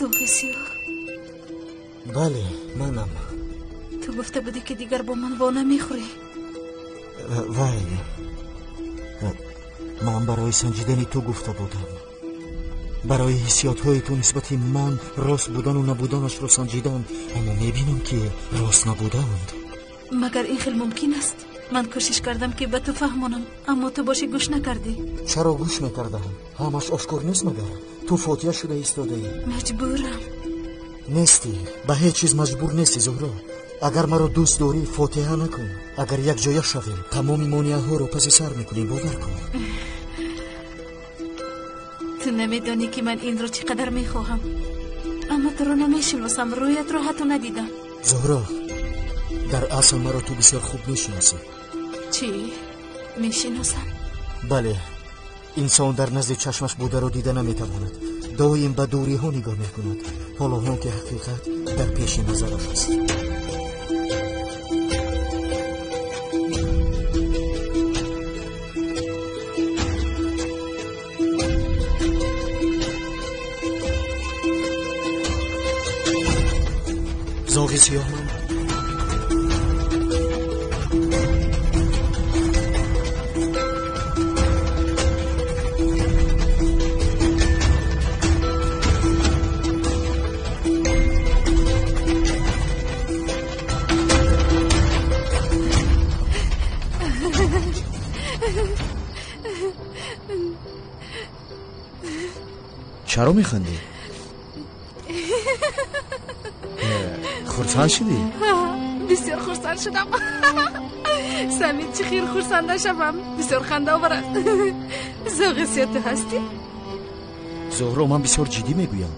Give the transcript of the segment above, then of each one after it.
زوغ سیاه. بله منم. تو گفته بودی که دیگر با من وانه میخوری. وای من برای سنجیدن تو گفته بودم، برای حسیات های تو نسبت من راست بودن و نبودنش رو سنجیدم، اما میبینم که راست نبودند. مگر این خیلی ممکن است؟ من کوشش کردم که به تو فهمونم اما تو باشی گوش نکردی. چرا گوش میکردم؟ همش آشکار نیست مگر؟ تو فاتحه شده ایستاده ای. مجبورم. نیستی، به هیچ چیز مجبور نیستی زهرا. اگر مرا دوست داری فاتحه نکن. اگر یک جایه شویم تمام مانعه ها رو پس سر میکنیم، باور کن. تو نمیدانی که من این رو چقدر میخواهم، اما تو رو نمیشناسم، رویت رو حتی ندیدم. زهرا در اصل مرا تو بسیار خوب میشناسی. چی؟ میشناسم؟ بله، انسان در نزد چشمش بوده رو دیده نمیتواند، دائم به دوری ها نگاه میکند، حالا هم که حقیقت در پیش نظرش است. زاغ سیاه من چرا میخندی؟ خرسند شدی؟ بسیار خرسند شدم. سمید چه خیر خرسنده شدم، بسیار خنده آورد. زاغ سیاه تو هستی؟ زهرا من بسیار جدی میگویم.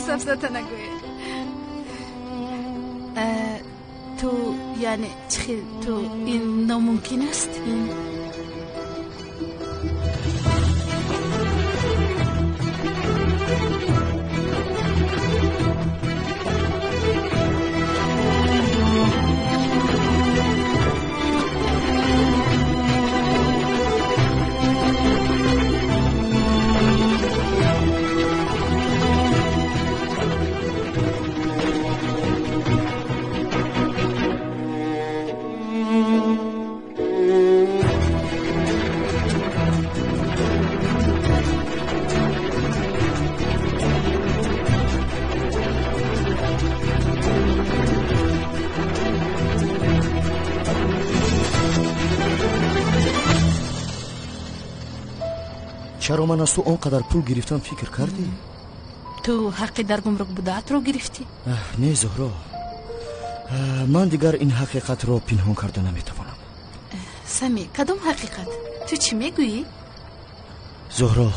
سفزته نگوی. تو یعنی چه خیر تو این ناممکن است؟ چرا من از تو آنقدر پول گرفتم فکر کردی؟ تو حقی در گمرک بودت رو گرفتی؟ نه زهرا، من دیگر این حقیقت رو پنهان کرده نمیتوانم. سمی کدام حقیقت؟ تو چی میگویی؟ زهرا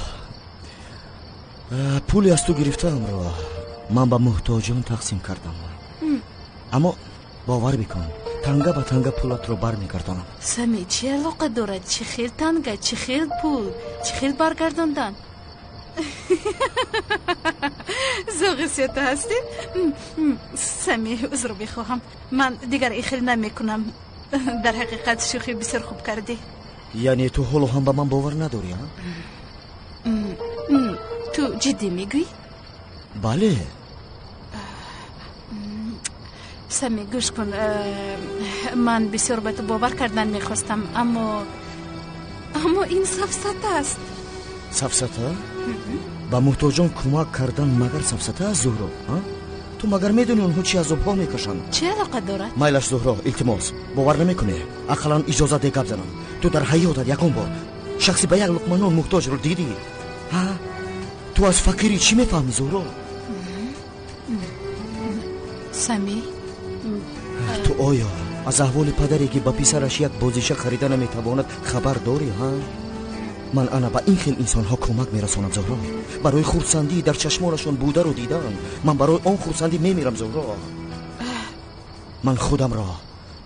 پولی از تو گرفتم را من به محتاجان تقسیم کردم، اما باور بکن تنگه به تنگه پولت رو بر میگردانم. سمی چی علاقه دارد؟ چه خیل تنگه، چه خیل پول، چه خیل برگرداندن؟ زاغ سیاه هستی؟ سمی عذر بخواهم، من دیگر این خیل نمی کنم. در حقیقت شوخی بسیار خوب کردی. یعنی تو حالا هم به من باور نداری ها؟ تو جدی میگویی؟ بله. سمی گوش کن، من بسیار به تو باور کردن میخواستم، اما این سفسطه است. سفسطه؟ با محتاجان کمک کردن مگر سفسطه است زهرا؟ تو مگر میدونی اونها چی عذاب‌ها میکشند؟ چه علاقه دارد؟ مایلش زهرا، التماس باور نمیکنه، اقلا اجازه ده گپ زنم. تو در حیاتت یکم بار شخصی به یک لقمه نان محتاج رو دیدی؟ تو از فقیری چی میفهمی زهرا؟ سمی تو آیا از احوال پدری که با پسرش یک بازیچه خریده نمیتواند خبر داری ها؟ من انا با این خیل انسان ها کمک میرسانم زهرا. برای خرسندی در چشمانشون بوده رو دیدن، من برای آن خرسندی میمیرم زهرا. من خودم را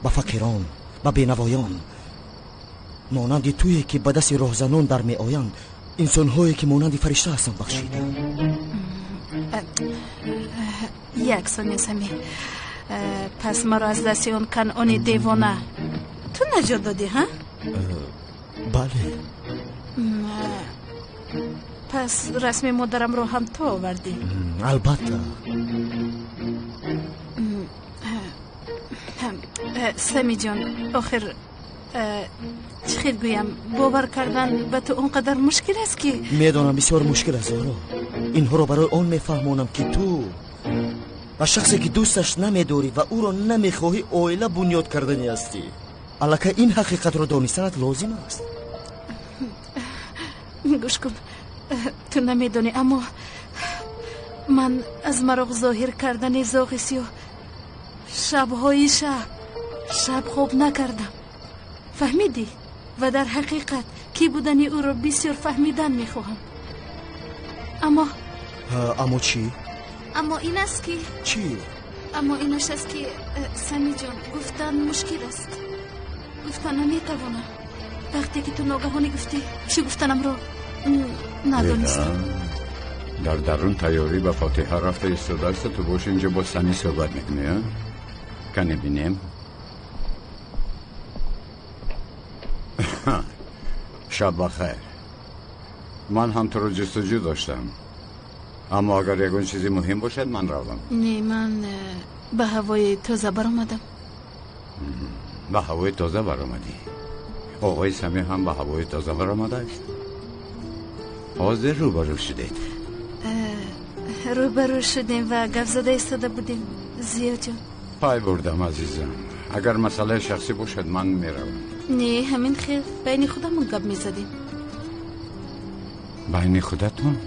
با فقیران، با بینوایان مانند تویی که به دست راهزنان در می آیند، انسان هایی که مانند فرشته هستند بخشید. یک ثانیه سمی، پس مرا از دست اون کنعانی دیوانه تو نجات دادی ها؟ بله. پس رسم مادرم رو هم تو آوردی؟ البته. سمی جان آخر چی خیلی گویم باور کردن به تو اونقدر مشکل است که میدونم بسیار مشکل است زهرا. اینها رو برای اون میفهمونم که تو و شخصی که دوستش نمیداری و او رو نمیخواهی عائله بنیاد کردنی هستی. البته این حقیقت رو دانستنت لازم است. گوش کن، تو نمیدونی اما من از مراغ ظاهر کردن زاغ سیاه شبهای شب خواب نکردم. فهمیدی؟ و در حقیقت کی بودنی او رو بسیار فهمیدن میخواهم. اما چی؟ اما این است که چی؟ اما اینش است که سمی جان گفتن مشکل است. گفتن نمیتوانم. وقتی که تو ناگهانی گفتی چی گفتنم رو ندانستم. در درون تیاری به فاتحه رفته ایستاده است. تو باش اینجا با سمی صحبت میکنی ها؟ کنه بینیم. شب بخیر. من هم تو رو جستجو داشتم، اما اگر یکون چیزی مهم باشد من روم. نه، من به هوای تازه برآمدم. به هوای تازه برآمدی؟ آقای سمی هم به هوای تازه برآمده است؟ حاضر روبرو شدید؟ روبرو شدیم و گپ زده ایستاده بودیم. زیا جان پای بردم عزیزم. اگر مسئله شخصی باشد من میروم. نه، همین خیر بین خودمون گپ میزدیم. بین خودتون؟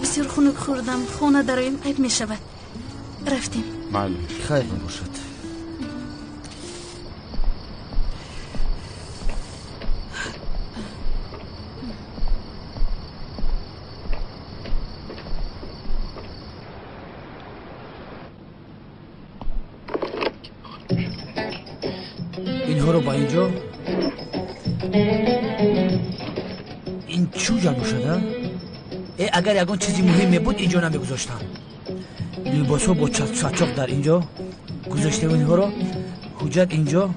بسیار خنک خوردم. خونه داریم عیب میشود. رفتیم. بله خیر باشد. اینها رو با اینجا این چو جمع شده؟ اگر یکون چیزی مهمی بود اینجا نمیگذاشتم. لباسو با چاچاق در اینجا گذاشته و اینها رو حجت اینجا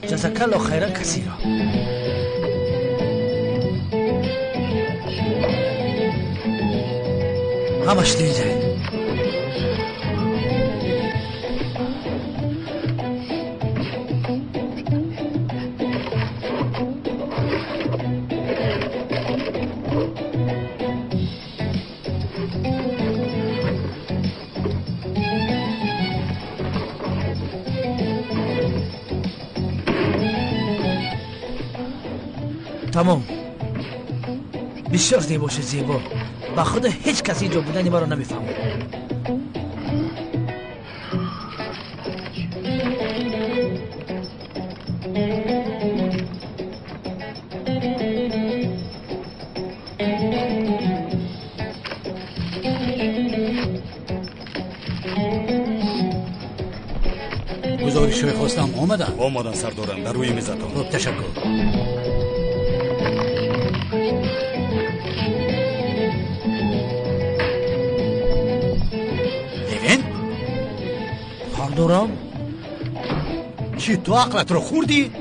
جزاکل الله خیرا کسی را. همش دیده تمام. بسیار زیباشه زیبا. با خود هیچ کسی اینجا بودن ما رو نمیفهمه. گزارش‌های خواستم آمدن سردارم. در روی میزتان. خوب تشکر. سردارم چی تو عقلت رو خوردی؟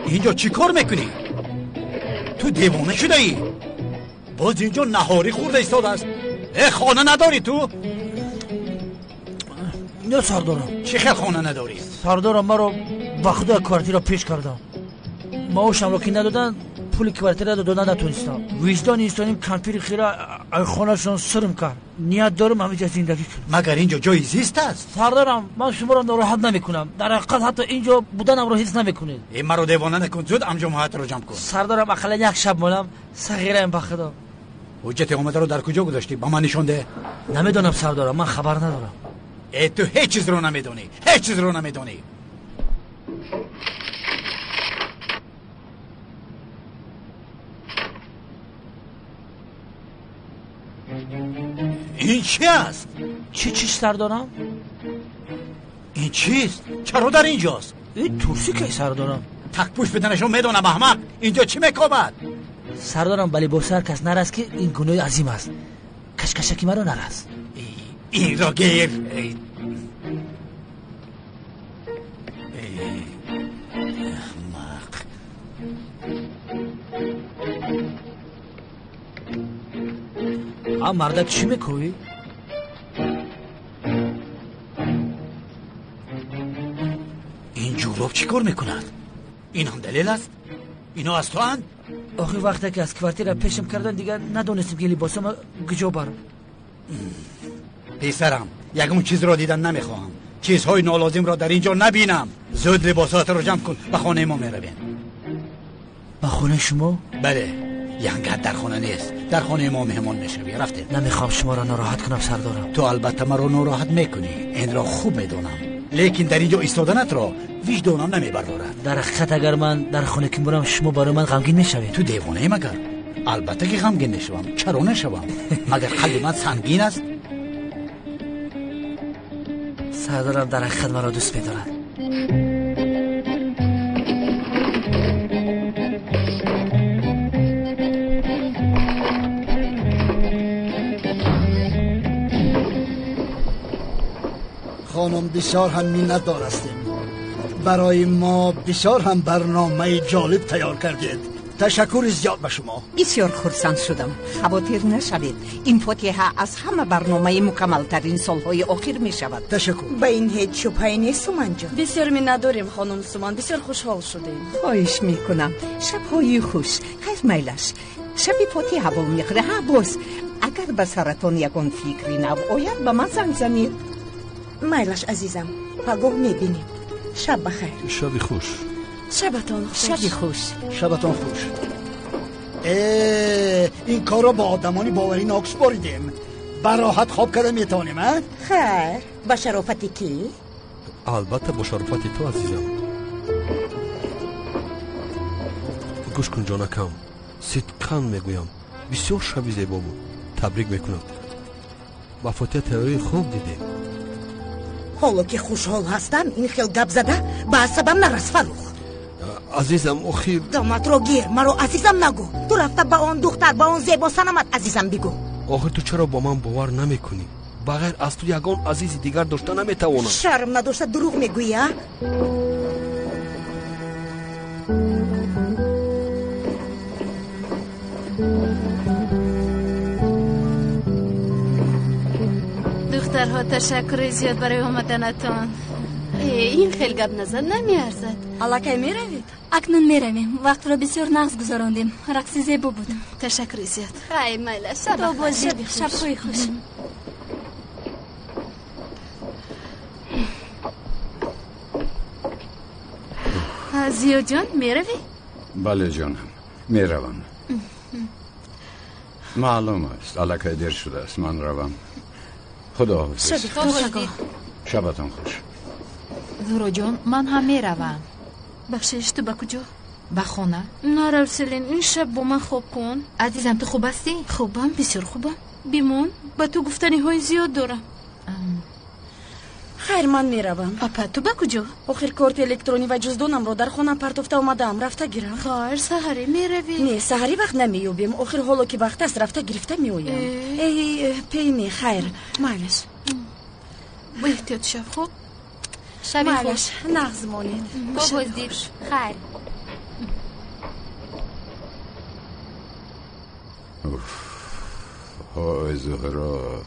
اینجا چی کار میکنی؟ تو دیوانه شده ای؟ باز اینجا نهاری خورده ایستاده است. خانه نداری تو؟ نه سردارم. چی خیلی خانه نداری؟ سردارم ما رو با خدا کوارتیر را پیش کردم. معاشم رو که ندادن پول کوارتیر را دادن نتونستم. وجدان اینستانیم کمپیر خیره ای خانه شان سرم کرد. نیت دارم همینجا زندگی کنم. مگر اینجا جای زیست است؟ سردارم من شما را ناراحت نمیکنم. در حقیقت حتی اینجا بودنم رو حس نمیکنید. این مرا دیوانه نکن. زود امجامات رو جمع کن. سردارم اقلا یک شب مونم صغیرم به خدا. حجت آمده رو در کجا گذاشتی؟ با من نشون ده. نمیدونم سردارم، من خبر ندارم. تو هیچ چیز رو نمیدونی. هیچ چیز رو نمیدونی. این چی است؟ چی سردارم؟ این چیست؟ چرا در اینجاست؟ این ترسی که سردارم. تک پوش بدنشون میدونم احمق. اینجا چی میکابد؟ سردارم بلی با سر کس نرس که این گناه عظیم است. کشکشکی مرا نرس. این را گیر. ها مردک چی میکنی؟ این جوراب چی کار میکند؟ این هم دلیل است؟ اینا از تو هند؟ آخه وقتی که از کوارتیر پیشم کردن دیگر ندونستیم که لباسم کجا برم. پسرم یکمون چیز را دیدن نمیخواهم، چیزهای نالازم را در اینجا نبینم. زود لباسات را جمع کن، به خانه ما میرویم. به خونه شما؟ بله، ینگت در خانه نیست، در خانه ما مهمان میشوی. رفتیم. نمیخوام شما را ناراحت کنم سردارم. تو البته مرا ناراحت میکنی، این را خوب میدونم، لیکن در اینجا ایستادنت را وجدانم نمیبردارد. در حقیقت اگر من در خونه که برم شما برای من غمگین میشوید. تو دیوانه ای مگر؟ البته که غمگین نشوم، چرا نشوم؟ مگر قلب من سنگین است؟ سردارم در حقیقت مرا دوست می‌دارد. خانم بسیار هم منتدار هستیم، برای ما بسیار هم برنامه جالب تیار کردید. تشکر زیاد به شما. بسیار خرسند شدم. خواطر نشوید، این فاتحه از همه برنامه مکمل ترین سالهای آخر می شود. تشکر. به این هیچ شبهه‌ای نیست سومن جان. بسیار منتداریم خانم سومن، بسیار خوشحال شدیم. خواهش میکنم. شبهای خوش. خیر میلش، شبی فاتحه هوا میخوره. ها باز اگر به سرتان یکان فکری نو آید به من زنگ زنید. میلش عزیزم، پگاه میبینیم. شب بخیر. شبی خوش. شبتان خوش. شبی خوش. شبتان خوش. این کار را با آدمانی باوری ناکس باریدیم. براحت خواب کرده میتونیم. خیر، با شرافتی کی؟ البته با شرافتی تو عزیزم. گوش کن جانکم، صدقاً میگویم بسیار شبی زیبا بود. تبریک میکنم. با فاتحه تیاری خوب دیدیم. حالا که خوشحال هستم این خیل گپ زده با عصبم نرس فروخ. عزیزم اخیر دامت را گیر، مرا عزیزم نگو. تو رفته با آن دختر با آن زیبا سنمت عزیزم بگو. آخر تو چرا با من باور نمی کنی؟ بغیر از تو یگان عزیزی دیگر داشته نمیتوانم. شرم نداشته دروغ میگویی؟ دخترها تشکر زیاد برای آمدنتان. این خیلی گپ نظر نمیارزد. الکی میروید؟ اکنون میرویم. وقت را بسیار نغز گذراندیم. رقص زیبا بود. تشکر زیاد. خیلی میله. شب بازی شب خوی خوش. زیو جان میروی؟ بله جانم، میروم. معلوم است الکی دیر شده است، من روم. خدا حافظ. شبتان خوش. زورو جان، من هم میروم. بخشش تو با کجا؟ به خونه. نه رسلین، این شب با من خوب کن. عزیزم تو خوب هستی؟ خوبم، بسیار خوبم. بیمون، با تو گفتنی های زیاد دارم. خیر من میروم. پاپا تو با کجا؟ آخر کارت الکترونی و جزدانم رو در خونم پرتفته اومدم، رفته گیرم. خیر سحری میروی؟ نه سحری وقت نمیوبیم، آخر حالا که وقت است رفته گرفته میویم. ای پیمی خیر مالش. با احتیاط شب خوب. شبی خوش. نغز مانید. با بازدید. خیر. های زهرا،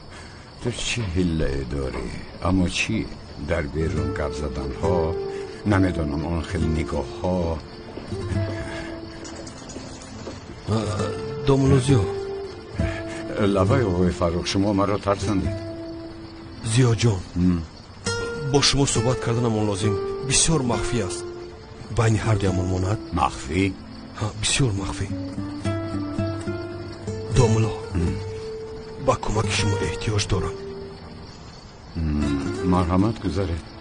تو چه حله داری؟ اما چی؟ در بیرون گپ زدن ها، نمیدونم آن خیلی نگاه ها. دومونوزیو لبای آقای فروخ، شما مرا ترساندید. زیا جان، با شما صحبت کردنم آن لازم بسیار مخفی است. بین هر دیمان ماند. مخفی؟ ها، بسیار مخفی. دومولا، با کمک شما احتیاج دارم. مرحمت گذارید.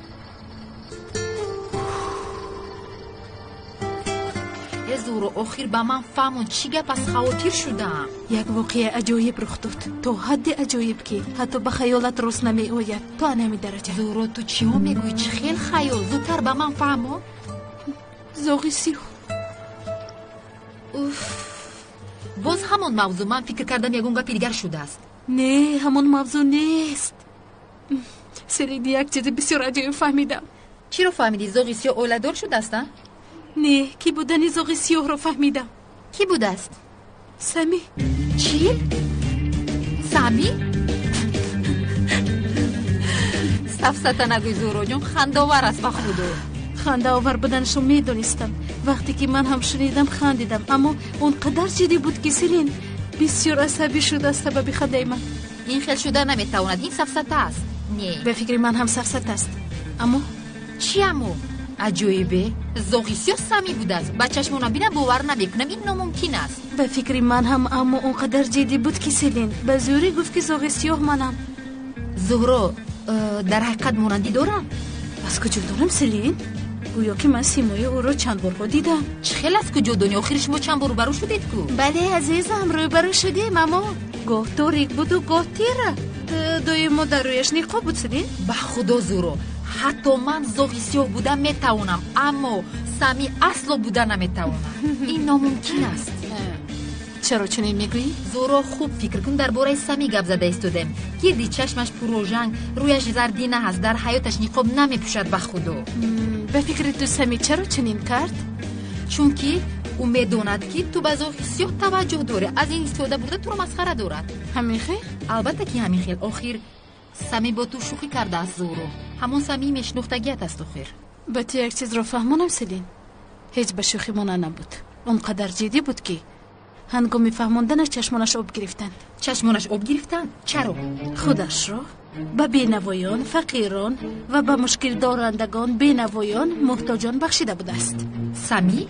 یه زورو آخر با من فهمون چی گپ از خواطر شدم. یک واقعه عجایب رخ داد، تا حد عجایب که حتی به خیالت راست نمی آید. تا نمی درجه. زورو تو چی ها میگوی؟ چی خیل خیال؟ زودتر با من فهمون. زاغی سیو. باز همون موضوع، من فکر کردم یکون گپی دیگر شده است. نه همون موضوع نیست. سریدی یک چیز بسیار عجیب فهمیدم. چی رو فهمیدی؟ زاغی سیاه اولادار شده است؟ نه، کی بودن زاغی سیاه رو فهمیدم. کی بوده است؟ سمی. چی؟ سامی؟ سفسطه نگوی زورو جون خنداور است با خودو. خنداور بودنشو میدونستم. وقتی که من هم شنیدم خندیدم، اما اونقدر جدی بود که سیلین بسیار عصبی شد از سبب خنده من. این خیل شده نمیتواند، این سفسطه است. نه به فکر من هم سفسطه است. اما چی امو؟ عجیبه، زوغیسیو سامی بوده است. با چشمونا بینم باور نمیکنم این ناممکن است. به فکر من هم، اما اونقدر جدی بود که سیلین به زوری گفت که زوغیسیو منم. زهرا در حقیقت مانندی دارم؟ از کجا دارم سیلین؟ گویا که من سیمای او رو چند بار دیدم. چه خیلی از کجا دنیا آخرش شما چند بار روبرو شدید کو؟ بله عزیزم، روبرو شدیم، اما گاه تاریک بود و گاه تیره. دوی ما در رویش نقاب بود سیلین. به خدا زورو، حتی من زوغیسیو بودم میتوانم، اما سامی اصلا بودن نمیتوانم. این ناممکن است. چرا چنین میگویی؟ زورو خوب فکر کن، درباره سامی گپ زده ایستادم. گردی چشمش پروژنگ، رویش زردینه هست، در حیاتش نقاب نمیپوشد. به خدا به فکر تو سامی چرا چنین کرد؟ چون که او میداند که تو به زوغیسیو توجه داره، از این استفاده برده تو رو مسخره دارد. همین خیر؟ البته که همین خیر. آخر سامی با تو شوخی کرده است زورو، همون سامی میشناختگیت است. آخر به تو یک چیز رو فهمانم سیلین، هیچ به شوخی مانه نبود. اونقدر جدی بود که هنگامی فهماندنش چشمانش آب گرفتند. چشمانش آب گرفتند؟ چرا؟ خودش را به بینوایان، فقیران و به مشکل دارندگان، بینوایان، محتاجان بخشیده بود است. سامی؟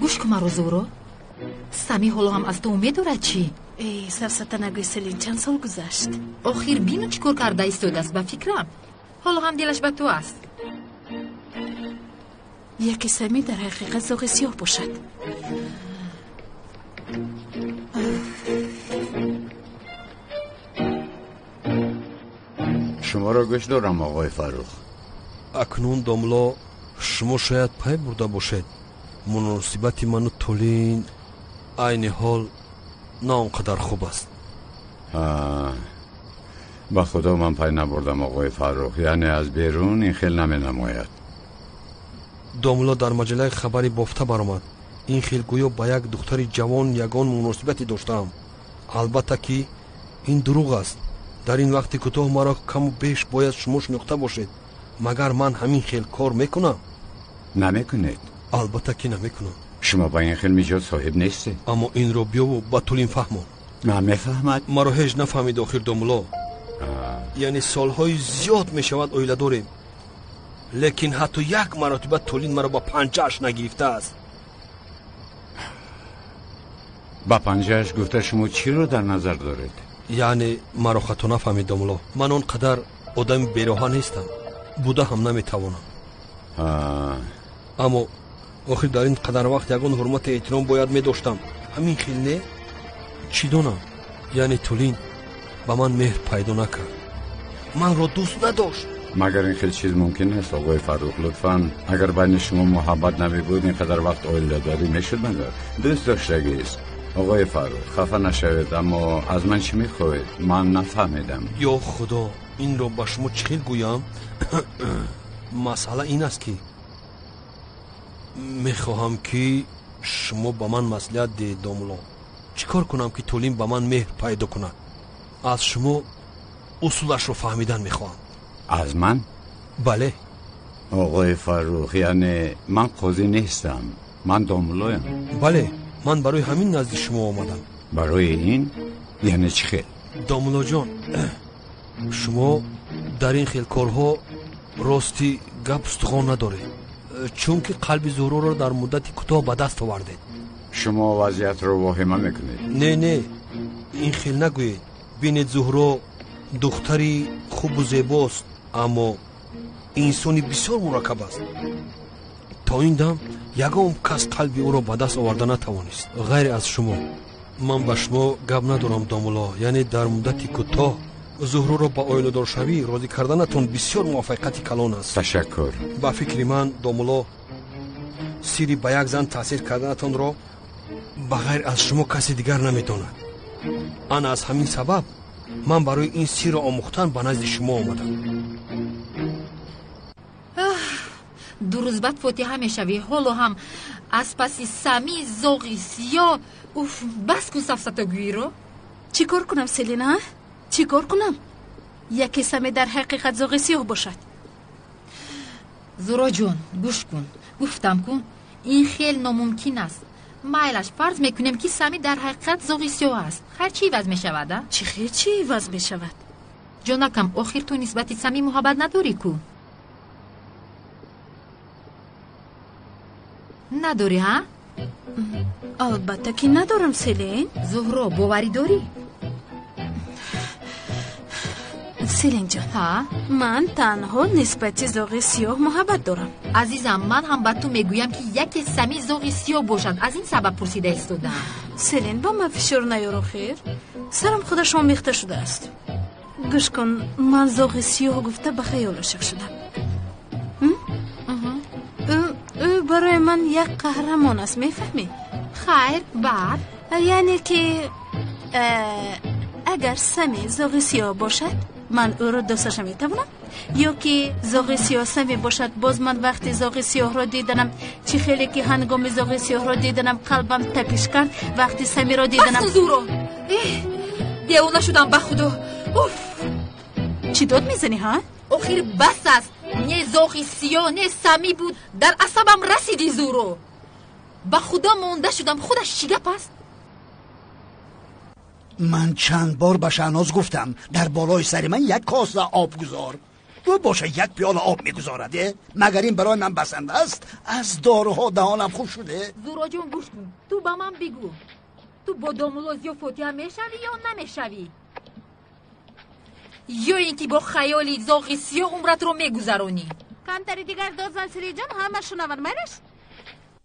گوش کن مرا زورو، سامی حالا هم از تو امید دارد چی؟ ای سفسطه نگوی سیلین، چند سال گذشت. آخر بینو چیکار کرده ایستاده است. به فکرم حالا هم دلش به تو است. یکی سامی در حقیقت زوغ سیاه باشد. شما را گوش دارم آقای فروخ. اکنون داملا شما شاید پای برده باشد مناسبت من و تولین عین حال نه اونقدر خوب است. با خدا من پای نبردم آقای فروخ، یعنی از بیرون این خیل نمی نماید. داملا در مجله خبری بافته برآمد این خیل گویا با یک دختر جوان یگان مناسبتی داشتم. البته که این دروغ است. در این وقت کوتاه مرا کم و بیش باید شما شناخته باشید. مگر من همین خیل کار میکنم؟ نمیکنید. البته که نمیکنم. شما با این خیل میجاد صاحب نیستید. اما این رو بیا و با طولین فهمم. نمیفهمد. مرا هیچ نفهمید آخر داملا. یعنی سالهای زیاد میشود اویله داریم، لیکن حتی یک مرتبه طولین مرا با پنجهش نگرفته است. با پنجهش گفته شما چی رو در نظر دارید؟ یعنی مرا خطا نفهمید داملا، من اونقدر آدم بی‌راه نیستم، بوده هم نمیتوانم. اما آخر در این قدر وقت یگان حرمت احترام باید میداشتم. همین خیل نه؟ چی دونم؟ یعنی طولین با من مهر پیدا نکرد، من را دوست نداشت. مگر این خیل چیز ممکن است آقای فروخ؟ لطفاً اگر بین شما محبت نمی بود این قدر وقت اویله داری میشد؟ مگر دوست داشتگی است. آقای فروخ خفه نشوید، اما از من چی میخواهید؟ من نفهمیدم. یا خدا، این را با شما چخیل گویم؟ مسئله این است که میخواهم که شما با من مصلحت دهید داملا. چیکار کنم که طولین با من مهر پیدا کند؟ از شما اصولش رو فهمیدن میخواهم. از من؟ بله آقای فروخ، یعنی من قاضی نیستم، من داملایم. بله، من برای همین نزد شما آمدم. برای این؟ یعنی چی خیل؟ داملا جان، شما در این خیل کارها راستی گپ استخوان نداره، چون که قلب زورو را در مدت کوتاه به دست آوردید. شما وضعیت رو واهمه میکنید. نه این خیل نگویید. بینید زهرا دختری خوب و زیباست، اما انسانی بسیار مرکب است. تا این دم یگام کس قلبی او را به دست آورده نتوانست غیر از شما. من به شما گپ ندارم داملا، یعنی در مدت کوتاه زهرا را با اویله دار شوی راضی کردنتون بسیار موافقت کلان است. تشکر. با فکر من داملا سیری با یک زن تاثیر کردنتون را بغیر از شما کسی دیگر نمیداند. آن از همین سبب من برای این سیر آموختن به نزد شما آمدم. دو روز بعد فاتحه میشوی، حالا هم از پسی سمی زوغی سیاه اوف بس کن سفسطگویی رو. چی کار کنم سلینا؟ چی کار کنم؟ یکی سمی در حقیقت زوغی سیاه باشد. زورا جون گوش کن، گفتم کن این خیلی ناممکن است. مایلش فرض میکنیم که سمی در حقیقت زوغی سیاه است. خیر چی عوض میشود؟ چی خیر چی عوض میشود؟ جانکم آخر تو نسبت سمی محبت نداری کو؟ نداری ها؟ البته که ندارم سلین. زهرا باوری داری؟ سلین جان ها؟ من تنها نسبت زوغی سیاه محبت دارم. عزیزم من هم با تو میگویم که یک سمی زوغی سیاه باشد. از این سبب پرسیده استودم. سلین با من فشار نیارو خیر. سرم خودش آمیخته شده است. گوش کن من زوغی سیاه گفته به خیال عاشق شدم. او برای من یک قهرمان است میفهمی؟ خیر بعد یعنی که اگر سمی زوغی سیاه باشد من او رو دوستش میتونم، یا که زوغی سیاه سمی باشد باز من وقتی زوغی سیاه رو دیدنم چی خیلی که هنگام زوغی سیاه رو دیدنم قلبم تپش کرد. وقتی سمی رو دیدنم بس زورو دیوانه شدم به خدا. اوف چی داد میزنی ها؟ آخر بس است. نه زوغی سیاه نه سمی بود در عصبم رسیدی زورو. به خدا مونده شدم خودش چی گپ است؟ من چند بار به شهناز گفتم در بالای سر من یک کاسه آب گذار. تو باشه یک پیاله آب میگذارده؟ مگر این برای من بسنده است؟ از داروها دهانم خوش شده. زورا جون گوش کن، تو با من بگو تو با دامولوز یا فوتیه میشوی یا نمیشوی، یا اینکه با خیالی زوغی سیاه عمرت رو میگذرونی؟ کمتری دیگر دازن سری جان همه شنون منش.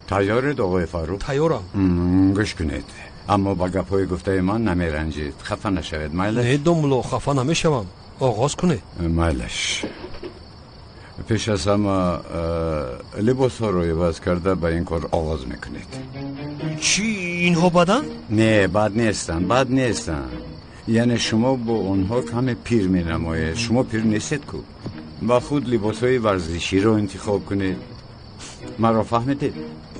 تیاره آقای فاروق؟ تیارم. گوش کنید اما با گپای گفته من نمیرنجید، خفه نشوید. مایلش نه دامولو خفه نمیشوم. آغاز کنه. مایلش پیش از همه لباس ها رو عوض کرده به این کار آغاز میکنید. چی اینها بدن؟ نه بد نیستن. یعنی شما با اونها کم پیر می نمایید. شما پیر نیستید کو. با خود لباس های ورزشی رو انتخاب کنید. مرا فهمیدید؟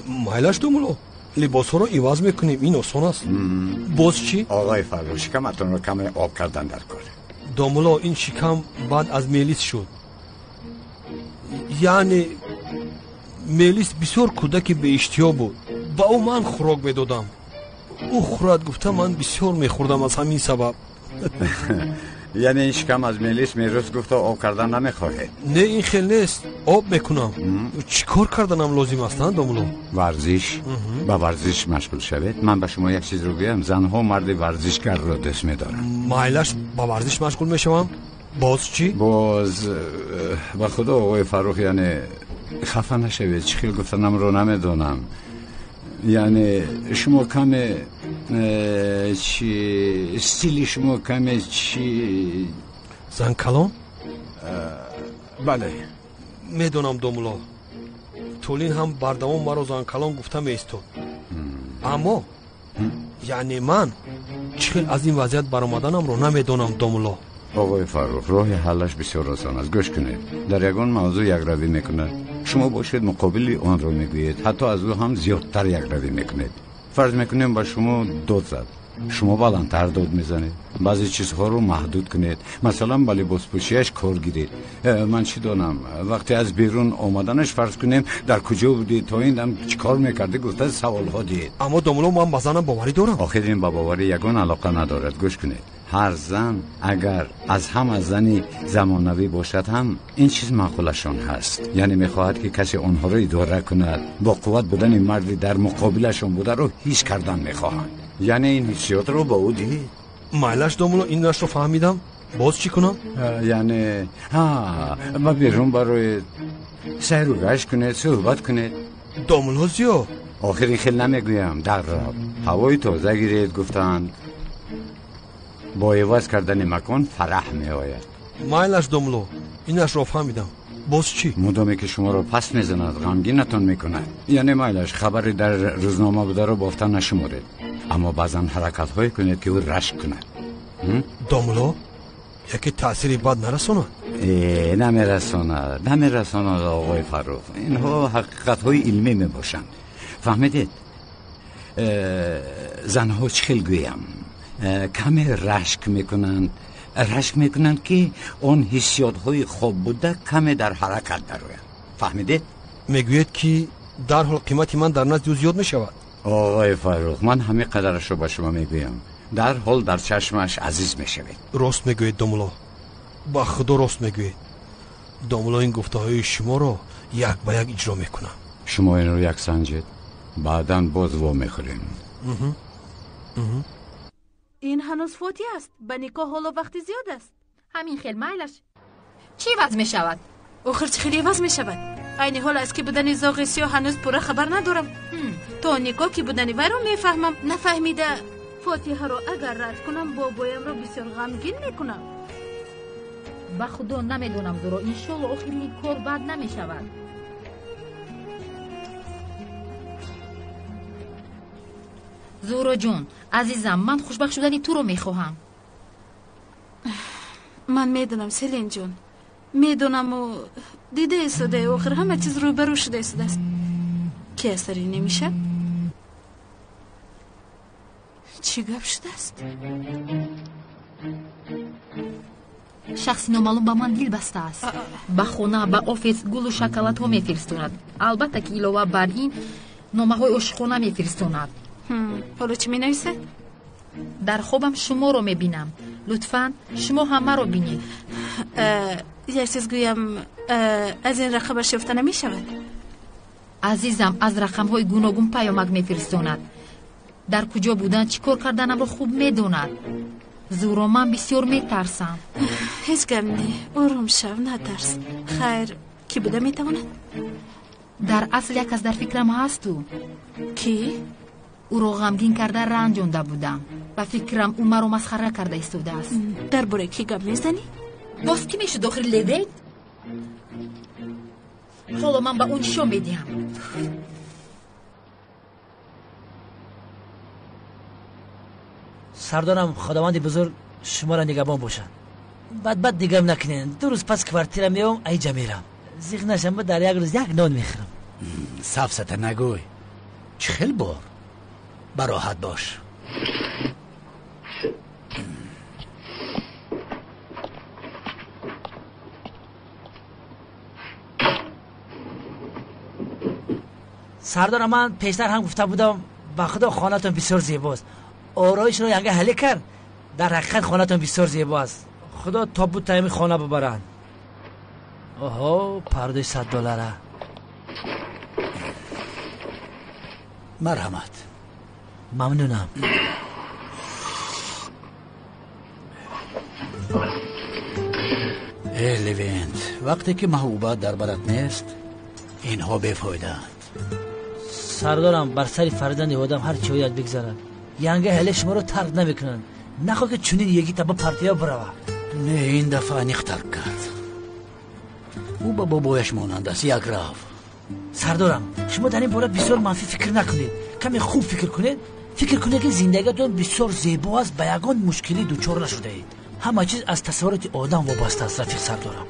مایلش دامولو لباس ها رو عوض میکنیم، این آسان است. باز چی؟ آقای فاروق شکمتون رو کم آب کردن در کار. دامولو این شکم بعد از میلیس شد. یعنی میلیس بسیار کودک به اشتیا بود. با او من خوراک میدادم. او خورد گفته من بسیار میخوردم از همین سبب. یعنی این شکم از میلیس میروز گفته آب کردن نمیخواهید؟ نه این خیلی نیست، آب میکنم. چی کار کردنم لازم است دامولو؟ ورزش. با ورزش مشغول شوید. من به شما یک چیز رو بگم، زنها مرد ورزشگر رو دوست میدارن. مایلش با ورزش مشغول میشوم. باز چی؟ باز با خدا آقای فاروق یعنی خفه نشوید، چی خیلی گفتنم رو نمیدونم. یعنی شما کم چی استیلی شما کم چی زن کلام؟ بله میدونم دامولو طولین هم بردوام مرا زن کلام گفته میستود. اما یعنی من چخیل از این وضعیت برآمدنم رو نمیدونم دامولو. آقای فاروق راه حلش بسیار آسان است. گوش کنید، در یگان موضوع یک روی میکنه، شما باشید مقابل آن رو میگویید، حتی از او هم زیادتر یک روی میکنید. فرض میکنیم با شما داد زد، شما بلندتر داد میزنید. بعضی چیزها رو محدود کنید، مثلا با لباس پوشیش کار گیرید. من چی دانم وقتی از بیرون آمدنش فرض کنیم در کجا بودید، تا این دم چی کار میکرده، گفته سوال ها دید. اما دامولو من با زنم باوری دارم. آخر این با باوری یگان علاقه ندارد. گوش کنید، هر زن اگر از هم از زنی زمانوی باشد هم این چیز معقولشان هست، یعنی میخواهد که کسی آنها رو اداره کند. با قوت بودن مردی در مقابلشان بوده رو هیچ کردن میخواهند. یعنی این حسیات رو با او دید. مایلش دامولو این نش رو فهمیدم. باز چی کنم؟ یعنی ما بیرون برای سیر و گشت کنید، صحبت کنید. دامولو زیاد آخری خیلی نمیگویم، در هوای تازه گیرید. گفتند با عوض کردن مکان فرح می آید. مایلش دامولو اینش رو فهمیدم. باز چی؟ مدامی که شما رو پس میزند، غمگینتون میکنه. یعنی مایلش خبری در روزنامه بوده رو بافتن نشمارید، اما بعضا حرکت های کنید که او رشک کنه. دامولو یکی تأثیری بد نرساند؟ نمیرساند آقای فاروق. اینها حقیقت های علمی می باشند. فهمیدید؟ زنها چخیل گویم کمی رشک میکنند که اون حسیات های خوب بوده کمی در حرکت دارند. فهمیدید؟ میگوید که در حال قیمت من در نزد او زیاد میشود. آقای فاروق من همین قدرش رو با شما میگویم، در حال در چشمش عزیز میشوید. راست میگوید دامولا، با خدا راست میگوید. دامولا این گفته های شما رو یک به یک اجرا میکنم. شما این رو یک سنجید بعداً باز وا میخوریم. این هنوز فوتی است. به نکاح حالا وقتی زیاد است. همین خیل مایلش چی وضع می شود؟ آخر چه خیلی وضع می شود؟ این حال است که بودن زاغ سیاه هنوز پورا خبر ندارم. تا نکاح که بودن وی رو میفهمم. نفهمیده فاتحه رو اگر رد کنم بابایم رو بسیار غمگین میکنم. با خدا نمیدونم زورا انشالله آخری کار بد نمی شود. زورا جون عزیزم من خوشبخت شدنی تو رو میخواهم. من میدونم سلین جون، میدونم و دیده ایستاده آخر همه چیز رو برو شده ایستاده است. که اثری نمیشه؟ چی گپ شده است؟ شخصی نامعلوم با من دل بسته است. با خونه با آفیس گل و شکلات ها میفرستوند. البته که علاوه بر این نامه های عاشقانه میفرستوند. حالا چی می نویسه؟ در خوابم شما رو میبینم. لطفاً شما همه رو بینید. یک چیز گویم، از این رقم شفته نمی شود؟ عزیزم از رقم های گوناگون پیامک میفرستوند. در کجا بودن چی کار کردنم رو خوب میدوند. زورا من بسیار میترسم. هیچ گم نی، آروم شو، نترس. خیر کی بوده میتواند؟ در اصل یک از در فکرم هست. کی؟ او رو غمگین کرده رنجونده بودم و فکرم او مرا مسخره کرده ایستاده است. در باره کی گپ میزنی؟ باز کی میشه داخل لیدید؟ حالا من به اون شو میدیم. سردارم خداوند بزرگ شما را نگهبان باشن. بعد دیگه نکنین. 2 روز پس کوارتیرم میام ایجا میرم. زیغ نشم در یک روز یک نان میخورم. سفسته نگوی. چخیل بار براحت باش. سردارم من پیشتر هم گفته بودم با خدا خانه‌تون بسیار زیباست. آرایش رو ینگه حلی کرد. در حقیقت خانه‌تون بسیار زیباست. خدا تابوت تایمی خانه ببرن. اوه پرده $100. مرحمت. ممنونم. لیوینت وقتی که محبوبت در برات نیست اینها بیفایده‌اند. سردارم بر سر فرزند آدم هر چی باید بگذارن. ینگه هله شما رو ترک نمیکنن. نخواه که چونین یکی تا با پارتیا بروه. نه این دفعه نختر کرد. او با بابایش مانند است یک راو. سردارم شما در این باره بسیار منفی فکر نکنید. کمی خوب فکر کنید. فکر کنید که زندگیتون بسیار زیبا است، به یگان مشکلی دوچار نشده اید. همه چیز از تصورات آدم وابسته است. رفیق سردارم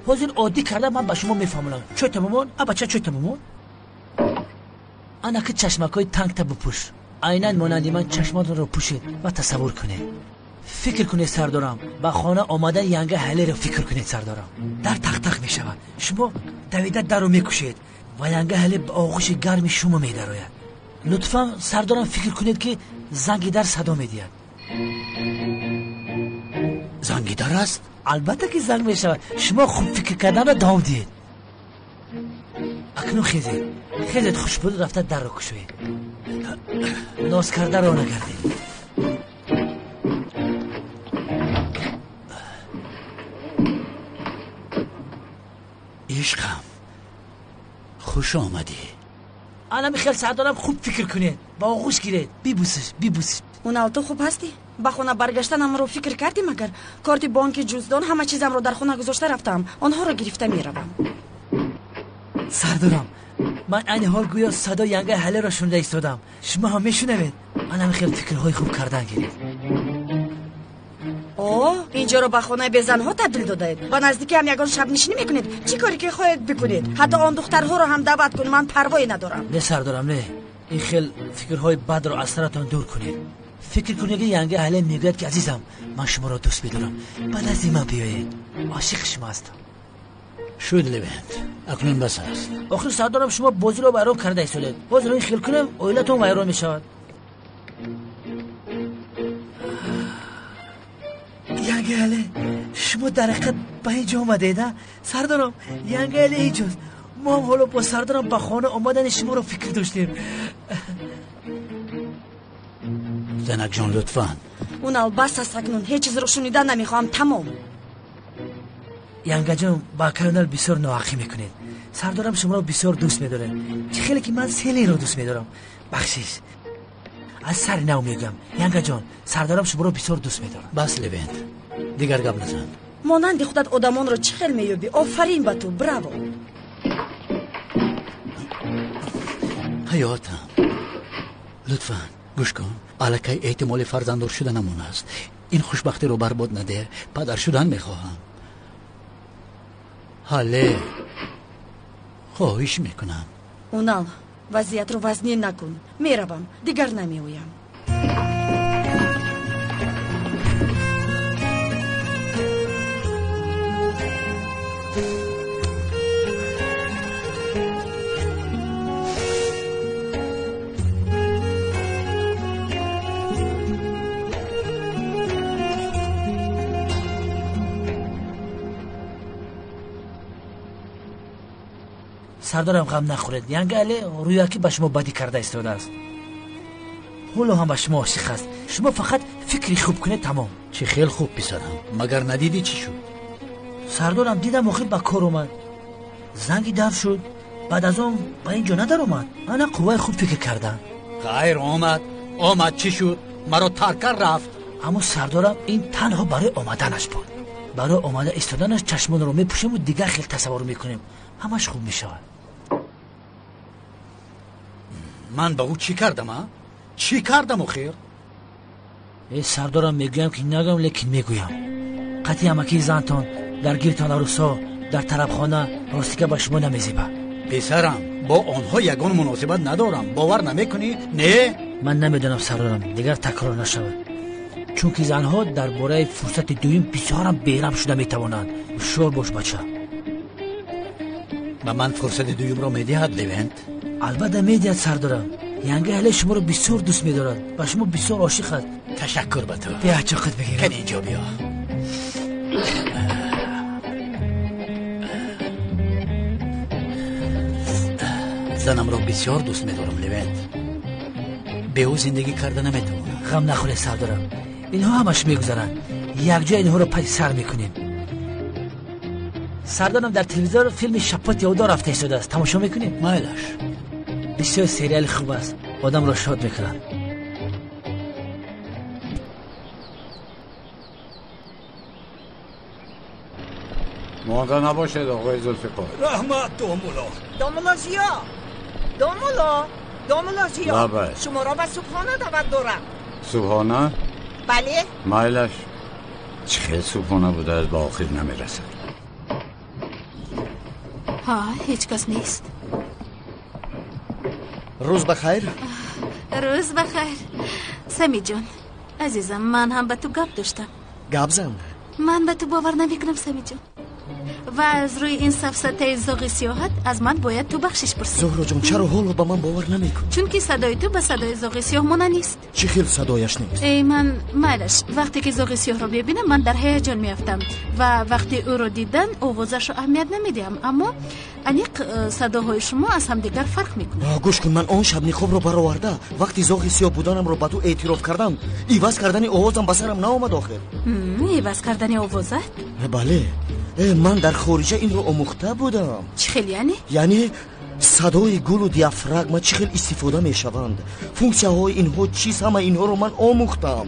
حاضر عادی کرده من به شما میفهمم. چوی تمامون بچه چوی تمامون انا که چشمکای تنگ تا بپوش. عیناً مانندی من چشماتون رو پوشید و تصور کنید. فکر کنید سردارم با خانه آمدن ینگه حلی رو فکر کنید سردارم. در تق میشود. شما دویده در رو میکشید و ینگه حلی به آغوش گرم شما میدراید. لطفا سردارم فکر کنید که زنگی در صدا میدید. زنگی در است؟ البته که زنگ میشود. شما خوب فکر کردن رو دوام دید. اکنون خیزید خوش بود رفته در رو کشوید. ناز کرده رو نگردید. عشقم خوش آمدی. الان خیلی سردارم خوب فکر کنید. با آغوش گیرید. بیبوسش. اونال تو خوب هستی؟ با خونه برگشتنم رو فکر کردی؟ مگر کارت بانک جزدان همه چیزم رو در خونه گذاشته رفتم. آنها رو گرفته میروم. سردارم من این حال گویا صدا ینگه حله را شنده ایستادم. شما هم میشنوید. من خیلی فکرهای خوب کردن گیرید. اینجا رو به خانه به زنها تبدیل داده اید. با نزدیکی هم یگان شب نشینی میکنید. چی کاری که خواهید بکنید؟ حتی آن دخترها رو هم دعوت کنید. من پروایی ندارم. نه سردارم نه. این خیل فکرهای بد رو از سرتان دور کنید. فکر کنید که ینگه اهل میگوید که عزیزم من شما را دوست می‌دارم، بعد از این من بیایید، عاشق شما هستم. شد لوینت، اکنون بس است. آخر سردارم شما بازی رو ویران کرده ایستادید. باز رو این خیل کنم اویلتون ویران میشود. ینگه اهل شما در حقیقت به اینجا آمدید ها؟ سردارم ینگه اهل اینجاست. ما هم حالا با سردارم به خانه آمدن شما رو فکر داشتیم. زنک جان لطفاً. اونال بس است اکنون، هیچ چیز رو شنیدن نمیخوام. تمام. ینگه جان با کرنل بسیار ناحقی میکنید. سردارم شما رو بسیار دوست میداره. چه خیلی که من سیلی رو دوست میدارم. بخشیش از سر نو میگم ینگه جان، سردارم شما رو بسیار دوست میداره. بس لوینت، دیگر گپ نزن. مانند خودت آدمان رو چه خیل مییابی. آفرین به تو، براو. حیاتم لطفاً گوش کن. الکی احتمال فرزنددار شدنمون است. این خوشبختی رو برباد نده. پدر شدن میخواهم. حاله خواهش میکنم. اونال وضعیت رو وزنی نکن. میروم، دیگر نمیویم. سردارم غم نخورید. ینگه اهل رویاکی به شما بدی کرده ایستاده است. حالا هم به شما عاشق است. شما فقط فکری خوب کنید تمام. چه خیل خوب پسرم. مگر ندیدی چی شد؟ سردارم دیدم آخر به کار اومد. زنگی دف شد. بعد از اون به اینجا ندار اومد. انا قوای خوب فکر کردم. خیر آمد چی شد؟ مرا ترک رفت. اما سردارم این تنها برای آمدنش بود. برای آمده ایستادنش چشمان رو میپوشیم و دیگر خیلی تصور میکنیم. همش خوب میشود. من به او چی کردم ها؟ چی کردم خیر؟ ای سردارم میگویم که نگم لیکن میگویم. قطعی همکی زنتان در گیرتان عروسا در طربخانه راستی که به شما نمیزیبه. پسرم با آنها یگان مناسبت ندارم. باور نمیکنی؟ نه؟ من نمیدونم سردارم، دیگر تکرار نشود. چون که زنها درباره فرصت دویم بسیارم بیرم شده میتوانند. شور باش بچه. به من فرصت دویم را میدهد لوینت؟ البته میدهد سردارم. ینگه اهل شما رو بسیار دوست میدارد و شما بسیار عاشق است. تشکر به تو. بیا چاقت بگیرم. کن اینجا بیا. زنم را بسیار دوست میدارم لوینت. به او زندگی کرده نمیتونم. غم نخوره سردارم، اینها همش میگذرن. یک جای اینها رو پای سر میکنیم. سردارم در تلویزیون فیلم شپات یهودا رفته ایستاده است. تماشا میکنیم؟ مایلش بسیار سریال خوب است. آدم را شاد میکنن. مانده نباشد آقای ذوالفقار. رحمت دامولا زیا بله. شما را به صبحانه دعوت دارم. صبحانه؟ بله. مایلش چه خیلی صبحانه بوده از با آخر نمیرسد. ها هیچ کس نیست. روز بخیر. روز بخیر. سمی جان عزیزم، من هم به تو گپ داشتم. گپ زن. من به تو باور نمیکنم سمی جان. و از روی این سفسطه زاغ سیاحت از من باید تو بخشش پرسی. زهرا جان چرا حالا به من باور نمیکنی؟ چون که صدای تو به صدای زاغ سیاه مانه نیست. چی خیلی صدایش نیست؟ ای من مالش وقتی که زاغ سیاه رو ببینم من در هیجان میافتم و وقتی او رو دیدن آوازش رو اهمیت نمیدم، اما انیق صداهای شما از هم دیگر فرق میکنه. گوش کن، من آن شب نقاب رو برآورده وقتی زاغ سیاه بودنم رو به تو اعتراف کردم، ایواز کردن آوازم به سرم نآمد آخر. ایواز کردن آوازت؟ بله، من در خارجه این رو آموخته بودم. چی خیلی یعنی صدای گل و دیافراگما چی خیلی استفاده می شوند، فونکسیاهای اینها چیست، همه اینها رو من آموختم.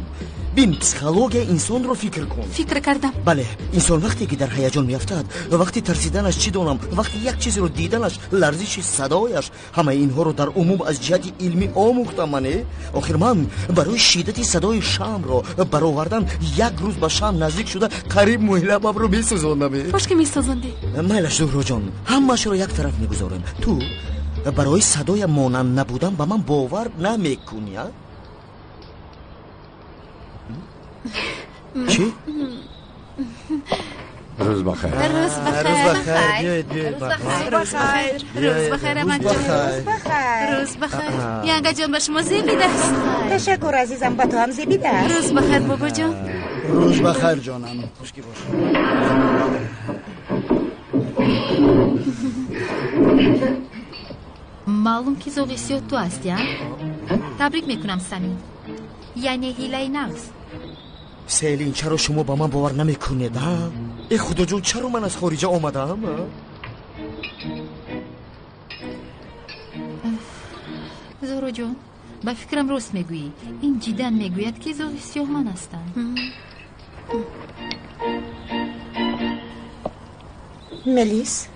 بین پسیکولوژی انسان رو فکر کن. فکر کردم. بله، انسان وقتی که در هیجان میافتد و وقتی ترسیدنش چی دونم، وقتی یک چیزی رو دیدنش، لرزش صدایش، همه اینها رو در عموم از جهت علمی آموختم. منه آخر من برای شدت صدای شام رو برآوردن یک روز به شام نزدیک شده قریب محلبم رو میسوزاندم. باش که میسوزاندی. مایلش زهرا جان، همه‌اش رو یک طرف میگذارم. تو برای صدای مانند نبودن به من باور نمیکنی؟ چی؟ روز بخیر. روز بخیر. بیایید بیایید. روز بخیر امان جان. روز بخیر. ینگا جان به شما زیبید است. تشکر عزیزم، با تو هم زیبیده است. روز بخیر بابا جان. روز بخیر جانم. خوشکی باش. معلوم که زوغیسیوت تو هستی ها؟ تبریک میکنم سمی. یعنی هیلای نغز. سیلین چرا شما با من باور نمیکنید ها؟ ای خدا جون چرا من از خارج آمدم؟ زورو جون با فکرم راست میگویی. این جیدن میگوید که زوغیسیوه من هستم. ملیس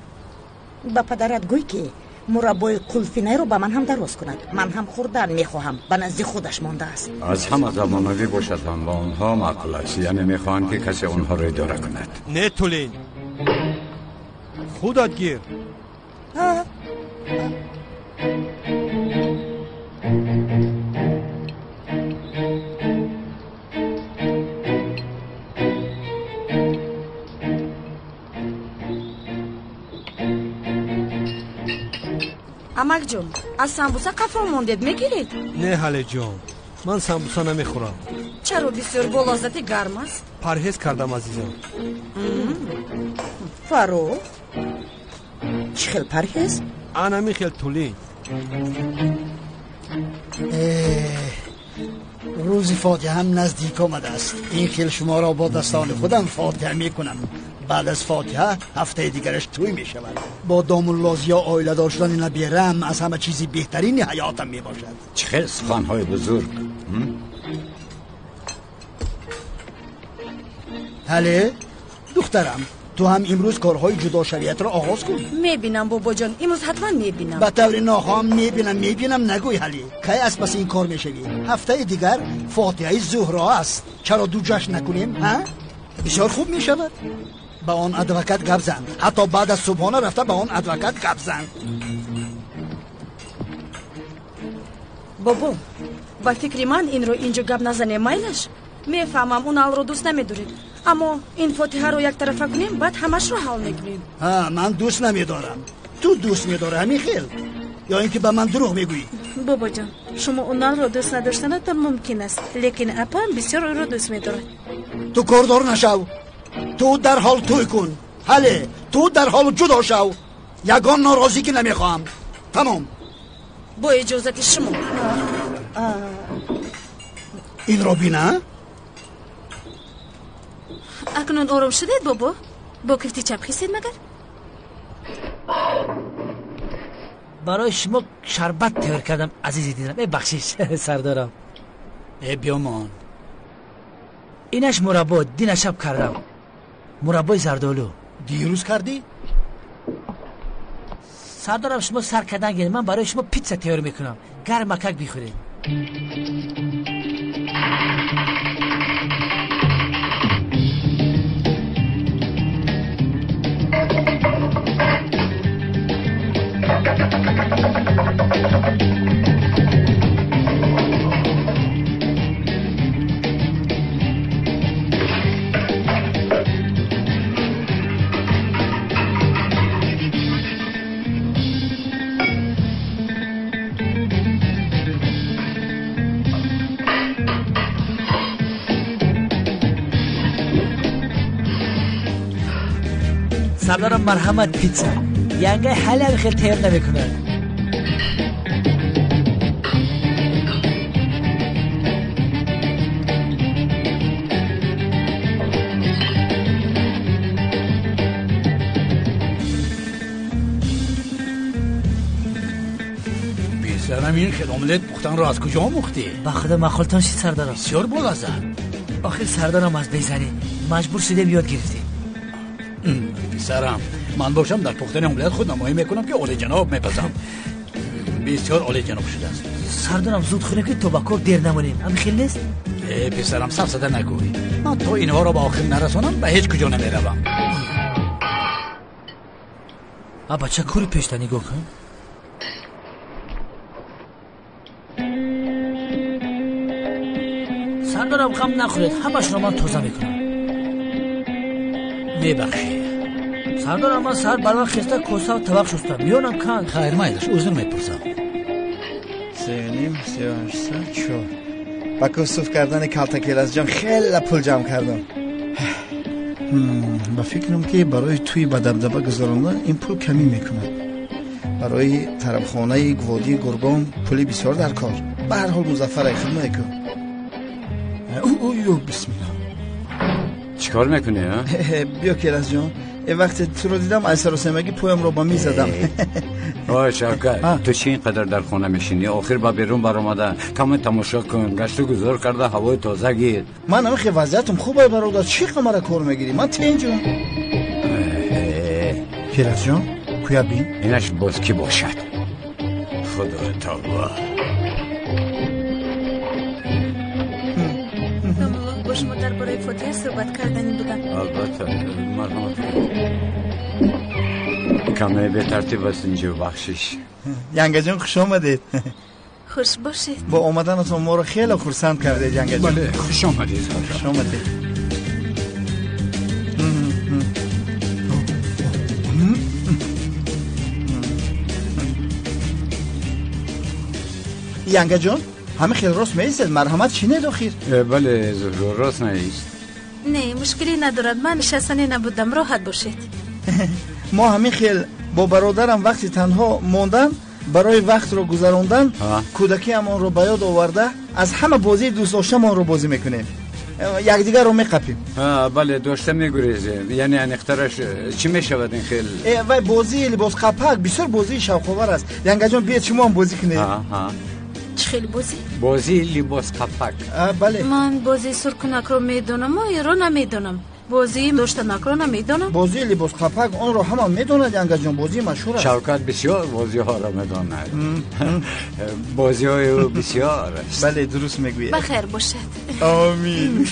با پدرت گوی که مربای قلفینه رو با من هم درست کند. من هم خوردن میخواهم، به نزد خودش مانده است. از همه زمانوی باشد هم با آنها معقول است، یعنی میخواهند که کسی آنها را اداره کند. نه تولین، خودت گیر. амак ҷон, аз самбуса қафо мондед, мегиред? نه حله جان، من سمبوسا نمیخورم. чаро бисёр болоззати гарм аст? پرهیز کردم عزیزم. فاروق چی خیل پرهیز؟ انا میخیل تولی. روز فاتحه هم نزدیک آمده است. این خیل شما را با دستان خودم فاتحه میکنم. بعد از فاتحه هفته دیگرش توی می شود. با دام الله یا آیله داشتن نبیرم از همه چیزی بهترین حیاتم می باشد. چه سخنهای بزرگ. هله دخترم، تو هم امروز کارهای جدا شریعت را آغاز کن. میبینم بابا جان, امروز حتما میبینم. به طور ناخوام میبینم نگوی هلی. کی از پس این کار میشوی؟ هفته دیگر فاتحه زهرا است. چرا دو جشن نکنیم ها؟ بسیار خوب میشود. با آن ادوکت گپ زن. حتی بعد از صبحانه رفته با آن ادوکت گپ زن. بابا, با فکری من این رو اینجا گپ نزنه مایلش. میفهمم اون حال رو دوست نمیدارید, اما این فاتحه رو یک طرفه کنیم بعد همش رو حل میکنیم. من دوست نمیدارم. تو دوست میداره همین خیل؟ یا اینکه به من دروغ میگویی؟ بابا جان, شما اونال رو دوست نداشتنتان ممکن است, لیکن اپا هم بسیار او رو دوست میداره. تو کاردار نشو. تو در حال توی کن. هله تو در حال جدا شو. یگان ناراضی که نمیخوام. تمام. با اجازت شما. این رو بینه. اکنون آرام شدید بابا؟ با کفتی چپ خیستید مگر؟ برای شما شربت تیار کردم عزیزی دیدم. بخشیش سردارم. بیامان اینش مربا دین شب کردم. مربای زردالو. دیروز کردی؟ سردارم شما سر کردن گیرید, من برای شما پیتزا تیار میکنم. گرم مکک بیخورید. سردارم مرحمت پیتزا. ینگه حلال خیلی تیار نمیکنه. بیسرم این خیلی املت پختن را از کجا مختی؟ با خدا مخالتان شید سردارم. بسیار بلازد. آخر سردارم از بیزنی مجبور شده یاد گرفتیم. پسرم, من باشم در پختن املت خود نمایی میکنم که عالی جناب میپزم. بسیار عالی جناب شده است. سردارم زود خونه که توبکر دیر نمونیم. همین خیلی نیست؟ پسرم سفسده نگوی. من تا اینها را با آخر نرسانم به هیچ کجا نمیروم. بچه کوری پیشتنی گو کن. برادرم غم نخورید، همش رو من تازه میکنم. میبخشی سردار، من سر برای خسته کوسه و طبق شستم، میونم کن. خیر مایلش اوزر میپرسم. 3804 با کسوف کردن کالتاکیل از جان خیلی پول جمع کردم. با فکرم که برای توی با دبدبه گذاراندن این پول کمی میکنه. برای طرفخانه گوادی گرگان پولی بسیار در کار. به هر حال مظفر خدمت کن. او بسم الله. چیکار میکنی ها؟ بیا کیلاس جان، وقتی تو رو دیدم ایسر و سمگی پویم رو با می زدم. آه شوکت، تو چی اینقدر در خونه میشینی؟ آخر با بیرون برآمده کم تماشا کن، گشت و گذار کرده هوای تازه گیر. من همه وضعیتم خوبه برادر، چی قمر کار میگیری؟ من تینجم. کیلاس جان کویا بین؟ اینش باز کی باشد؟ خدا تابا. با شما درباره فاتحه صحبت کردنی بودم. البته مرحمت کمی به ترتیب است اینجا بخشش. ینگه جان خوش آمدید. خوش باشید. با اومدنتون ما رو خیلی خرسند کرده ینگه جان. بله خوش آمدید. خوش آمدید. ینگه جان همه خیلی راست میستد، مرحمت چی نداخیر؟ بله زهرا راست نیست. نه مشکلی ندارد، من نشستنی نبودم، راحت باشید. ما همین خیلی با برادرم وقتی تنها موندن برای وقت رو گذراندن کودکی امان رو بیاد آورده از همه بازی دوست داشتمان رو بازی میکنیم، یکدیگر رو میقپیم. بله داشته میگریزیم، یعنی انخترش چی میشود این خیلی؟ و بازی لباس قپک بسیار بازی شوق‌آور است. ینگه جان بیاید شما هم بازی کنید. چه خیلی بازی؟ بازی لباس قپک. بله من بازی سرکنک رو میدونم و رو نمیدونم. بازی داشتنک رو نمیدونم. بازی لباس قپک اون رو همه میدوند ینگه جان، بازی مشهور است. شوکت بسیار بازی ها رو میدوند. بازی های بسیار است. بله درست میگویید. بخیر باشد. آمین.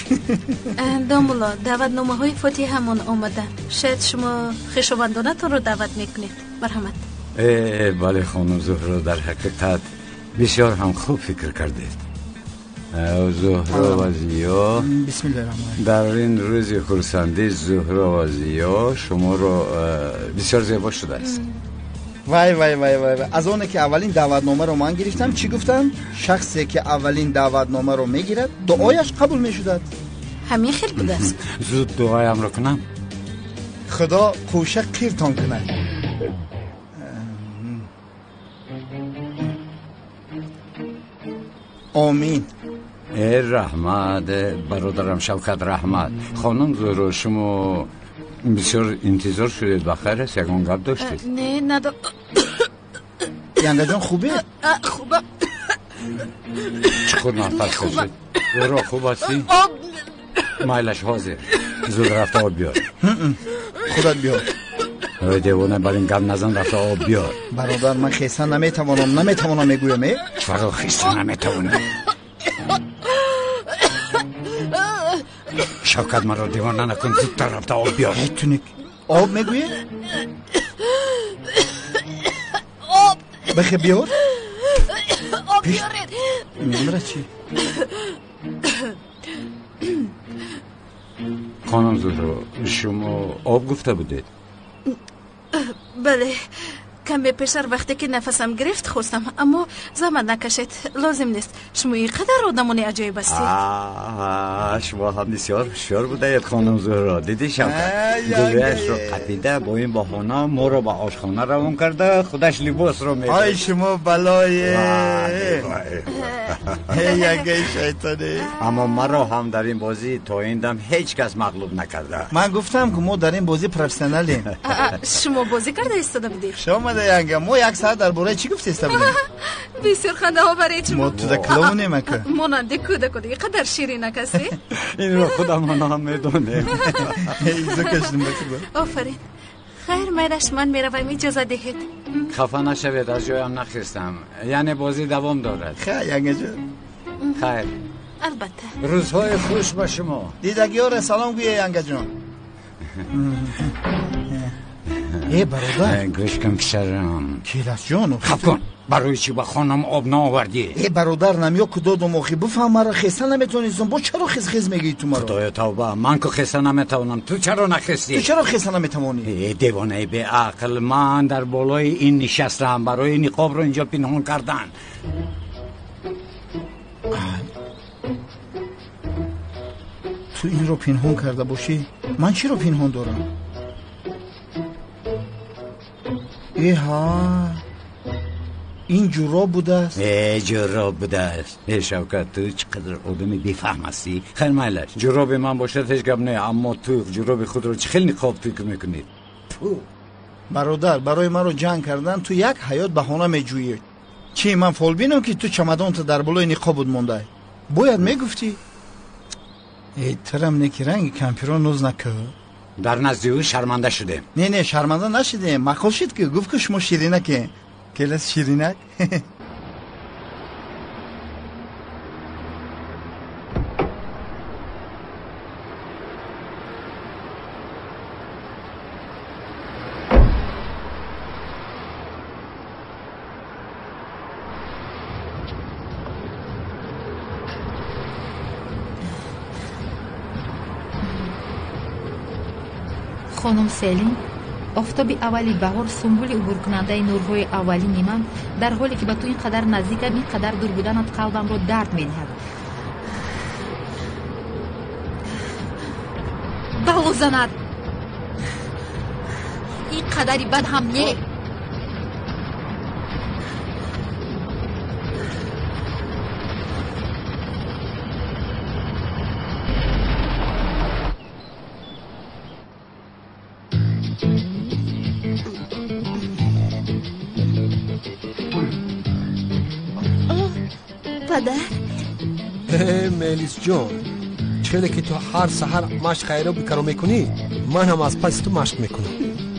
دامولا دعوت نامه های فاتحه همون آمده، شاید شما خویشاوندانه تون رو دعوت میکنید. مرحمت. بله خانم زهرا، در حقیقت بسیار هم خوب فکر کردید. زهرا و زیا، بسم الله الرحمن. در این روز خرسندی زهرا و زیا شما رو بسیار زیبا شده است. وای وای وای وای، از اونه که اولین دعوتنامه رو من گرفتم چی گفتن؟ شخصی که اولین دعوتنامه رو میگیرد دعایش قبول میشود. همین خیلی بوده است. زود دعایم رو کنم. خدا قوشه قیرتان کنه. آمین. رحمت برادرم شوکت رحمت. خانم زهرا شما بسیار انتظار شدید، بخیر است؟ یکان گپ داشتید؟ نه ندارم. ینگه جان خوبه؟ خوبه. چقدر نفس کشید؟ زهرا خوب هستی؟ مایلش حاضر، زود رفت آب بیار. خودت بیار. دیوانه بر این گپ نزن، رفت آب بیار. برادر من خیسته نمیتوانم میگویم. چرا خیسته نمیتوانم؟ شوکت مرا دیوانه نکن، زودتر رفت آب بیار. تونیک آب میگویی؟ آب بخی بیار. آب بیارید. نمره چی؟ خانم زهرا شما آب گفته بودید؟ بله کمی پیشتر وقتی که نفسم گرفت خواستم، اما زحمت نکشید، لازم نیست. شما اینقدر آدمون عجایب هستید. شما هم بسیار هوشیار بودید خانم زهرا. دیدی شوکت گویش رو قپیده با این بهانه ما رو به آشخانه روان کرده، خودش لباس رو میده. آی شما بلای یگه شیطانی. اما مرا هم در این بازی تا این دم هیچ کس مغلوب نکرده. من گفتم که ما در این بازی پروفسیونالیم. شما بازی کرده ایستاده بودید؟ شما ینگه ما یک ساعت درباره چی گفتی ایستاده بودیم؟ بسیار خنده ها برای شما. ما تو کلونه مکه ماننده کودک قدر شیرین کسی. این رو خودم هم میدونم. ایزو کشتم بکر. آفرین. خیر میرش من میروم، اجازه دهید. خفه نشوید، از جایم نخستم، یعنی بازی دوام دارد. خیر ینگه جان. خیر البته. روزهای خوش با شما. دیدگی ها سلام گویه ینگه جان. ای برادر گوش کن پسرم. کیلاس جان خب کن. برای چی با خانم آب نآوردی؟ ای برادرم یا کدادم آخی بفهم مرا خسته نمیتونیستم با چرا خس میگی تو مرا؟ خدای توبه من که خسته نمیتونم تو چرا نخستی؟ تو چرا خسته نمیتوانی؟ ای دیوانه به عقل من در بالای این نشستم برای نقاب رو اینجا پنهان کردن. تو این رو پنهان کرده باشی من چی رو پنهان دارم؟ ها این جوراب بوده است؟ جوراب بوده است. شوکت تو چقدر آدمی بیفهم هستی؟ خیلی میلش جوراب من باشد هیچ گپ نه، اما تو جوراب خود رو چه نقاب فکر میکنید؟ برادر برای من رو جنگ کردن تو یک حیات بهانه میجویی. چی من فال بینم که تو چمدان تو در بالای نقاب بود مونده؟ باید میگفتی ای ترم نکی رنگ کمپیران نوز نکه. در نزد او شرمنده شده. نه شرمنده نشده، مخال شد که گفت که شما شیرینکه کلاس شیرینک. خانم سلیم آفتابی اولی بهار سنبول عبور کننده نورهای اولین من در حالی که به تو اینقدر نزدیکم اینقدر دور بودنت قلبم رو درد میدهد. بلو زند این قدری بد هم نه. ملیس جان چرا که تو هر سحر مشق ایروبیک رو میکنی من هم از پس تو مشق میکنم.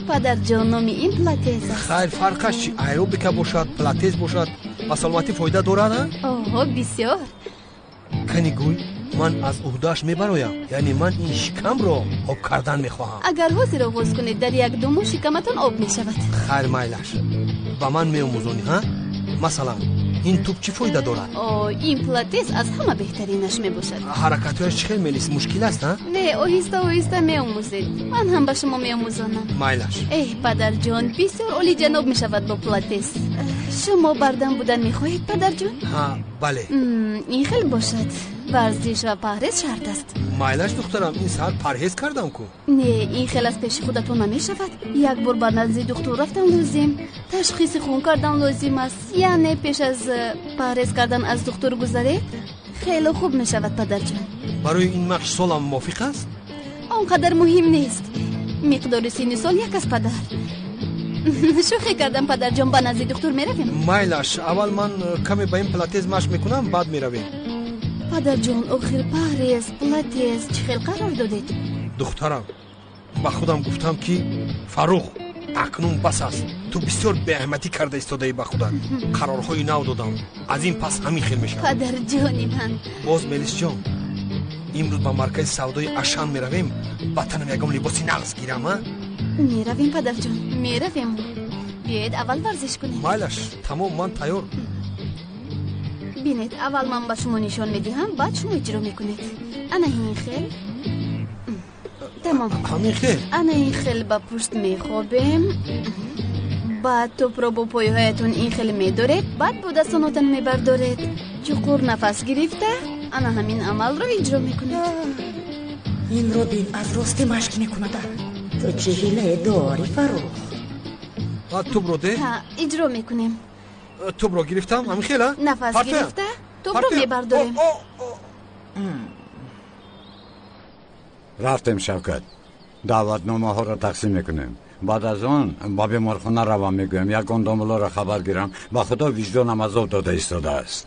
پدر جان نامی این پلاتیز است. خیر فرقش چی؟ ایروبیک باشد پلاتیز باشد با سلامتی فایده دارد؟ اوه بسیار. کنی گوی من از عهده‌اش میبرایم، یعنی من این شکم رو آب کردن میخواهم. اگر حوضی رو باز کنید در یک دومو شکمتون آب میشود. خیر میلش با من میآموزونی ها؟ مثلا این توپ چی فایده دارد؟ این پلاتیس از همه بهترینش میباشد. حرکاتش چه ملیس مشکل است ها؟ نه آهسته میآموزید، من هم به شما میآموزانم. میلش پدر جان بسیار عالی جناب میشود با پلاتیس. شما بردم بودن میخواهید پدر جان؟ ها بله. این خیلی باشد، ورزش و پرهیز شرط است. میلش دخترم این سال پرهیز کردم کو. نه این خیلی از پیش خودتون نمیشود. یک بار بر نزد دکتر رفتن لازم، تشخیص خون کردن لازم است. یعنی پیش از پرهیز کردن از دکتر گذرید خیلی خوب میشود پدر جان. برای این مقش سالم موافق است؟ آنقدر مهم نیست، مقدار سن سال یک است پدر. شوخی کردم پدر جان، با نزد دکتر میرویم. میلش اول من کمی با این پلاتیز مشق میکنم بعد میرویم. پدر جان آخر پرهیز پلاتیز چه خیلی قرار دادید؟ دخترم با خودم گفتم که فروخ اکنون بس است، تو بسیار به احمدی کرده ایستاده با خودت. قرارهای نو دادم، از این پس همین خیل میشم. پدر جانی من باز ملیس جان امروز با مرکز سودای اشان میرویم، با تنم یکم لباسی نغز گیرم ها؟ میرویم پدر جان میرویم. بیاید اول ورزش کنیم. میلش تمام من تیار. بینید اول من با شما نشان میدهم بعد شما اجرا میکنید. انا این خیل تمام همین خیل انا این خیل با پشت میخوابیم، بعد توپ رو با پایهایتون این خیل میدارید، بعد با دستاناتون میبردارید. چقدر نفس گرفته انا همین عمل رو اجرا میکنید. این رو بین از راستی مشق میکنه. تو چه حیله داری فروخ؟ توپ رو ده؟ اجرا میکنیم. توپ رو گرفتم همین خیله؟ نفس گرفته توپ رو میبرداریم. رفتیم شوکت، دعوتنامه ها را تقسیم میکنیم. بعد از آن با بیمارخانه روان میگویم، یک گندامولا را خبر گیرم. با خدا وجدانم عذاب داده ایستاده است.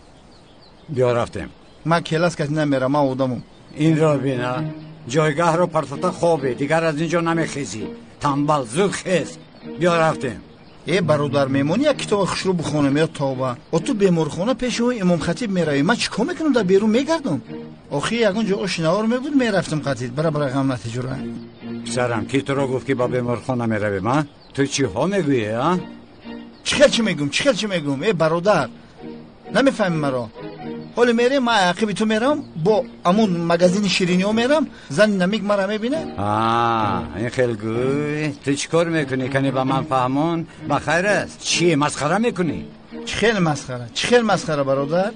بیا رفتیم. من کلاس کسی نمیرم، من آدمم. این را بینا جایگاه رو پرتاتا خوابه، دیگر از اینجا نمیخیزی. تنبل زود خیز. بیا رفتیم. برادر میمونی یک کتاب خوش رو بخونم یا توبه. تو بیمارخانه پیش او امام خطیب میروی، من چیکار میکنم در بیرون میگردم؟ آخه یگان جا آشناور میبود میرفتم خطیب برای غم نتیجه را. پسرم کی تو رو گفت که با بیمارخانه میروی؟ من تو چی ها میگویی ها؟ چی میگم ای برادر نمیفهمی مرا حالا میرم ما عقیب تو میرم با امون مگزین شیرینی ها میرم زن نمیگ مرا میبینه این خیلی گوی تو چیکار میکنی کنی با من فهمون بخیر است چی مسخره میکنی چی خیلی مسخره برادر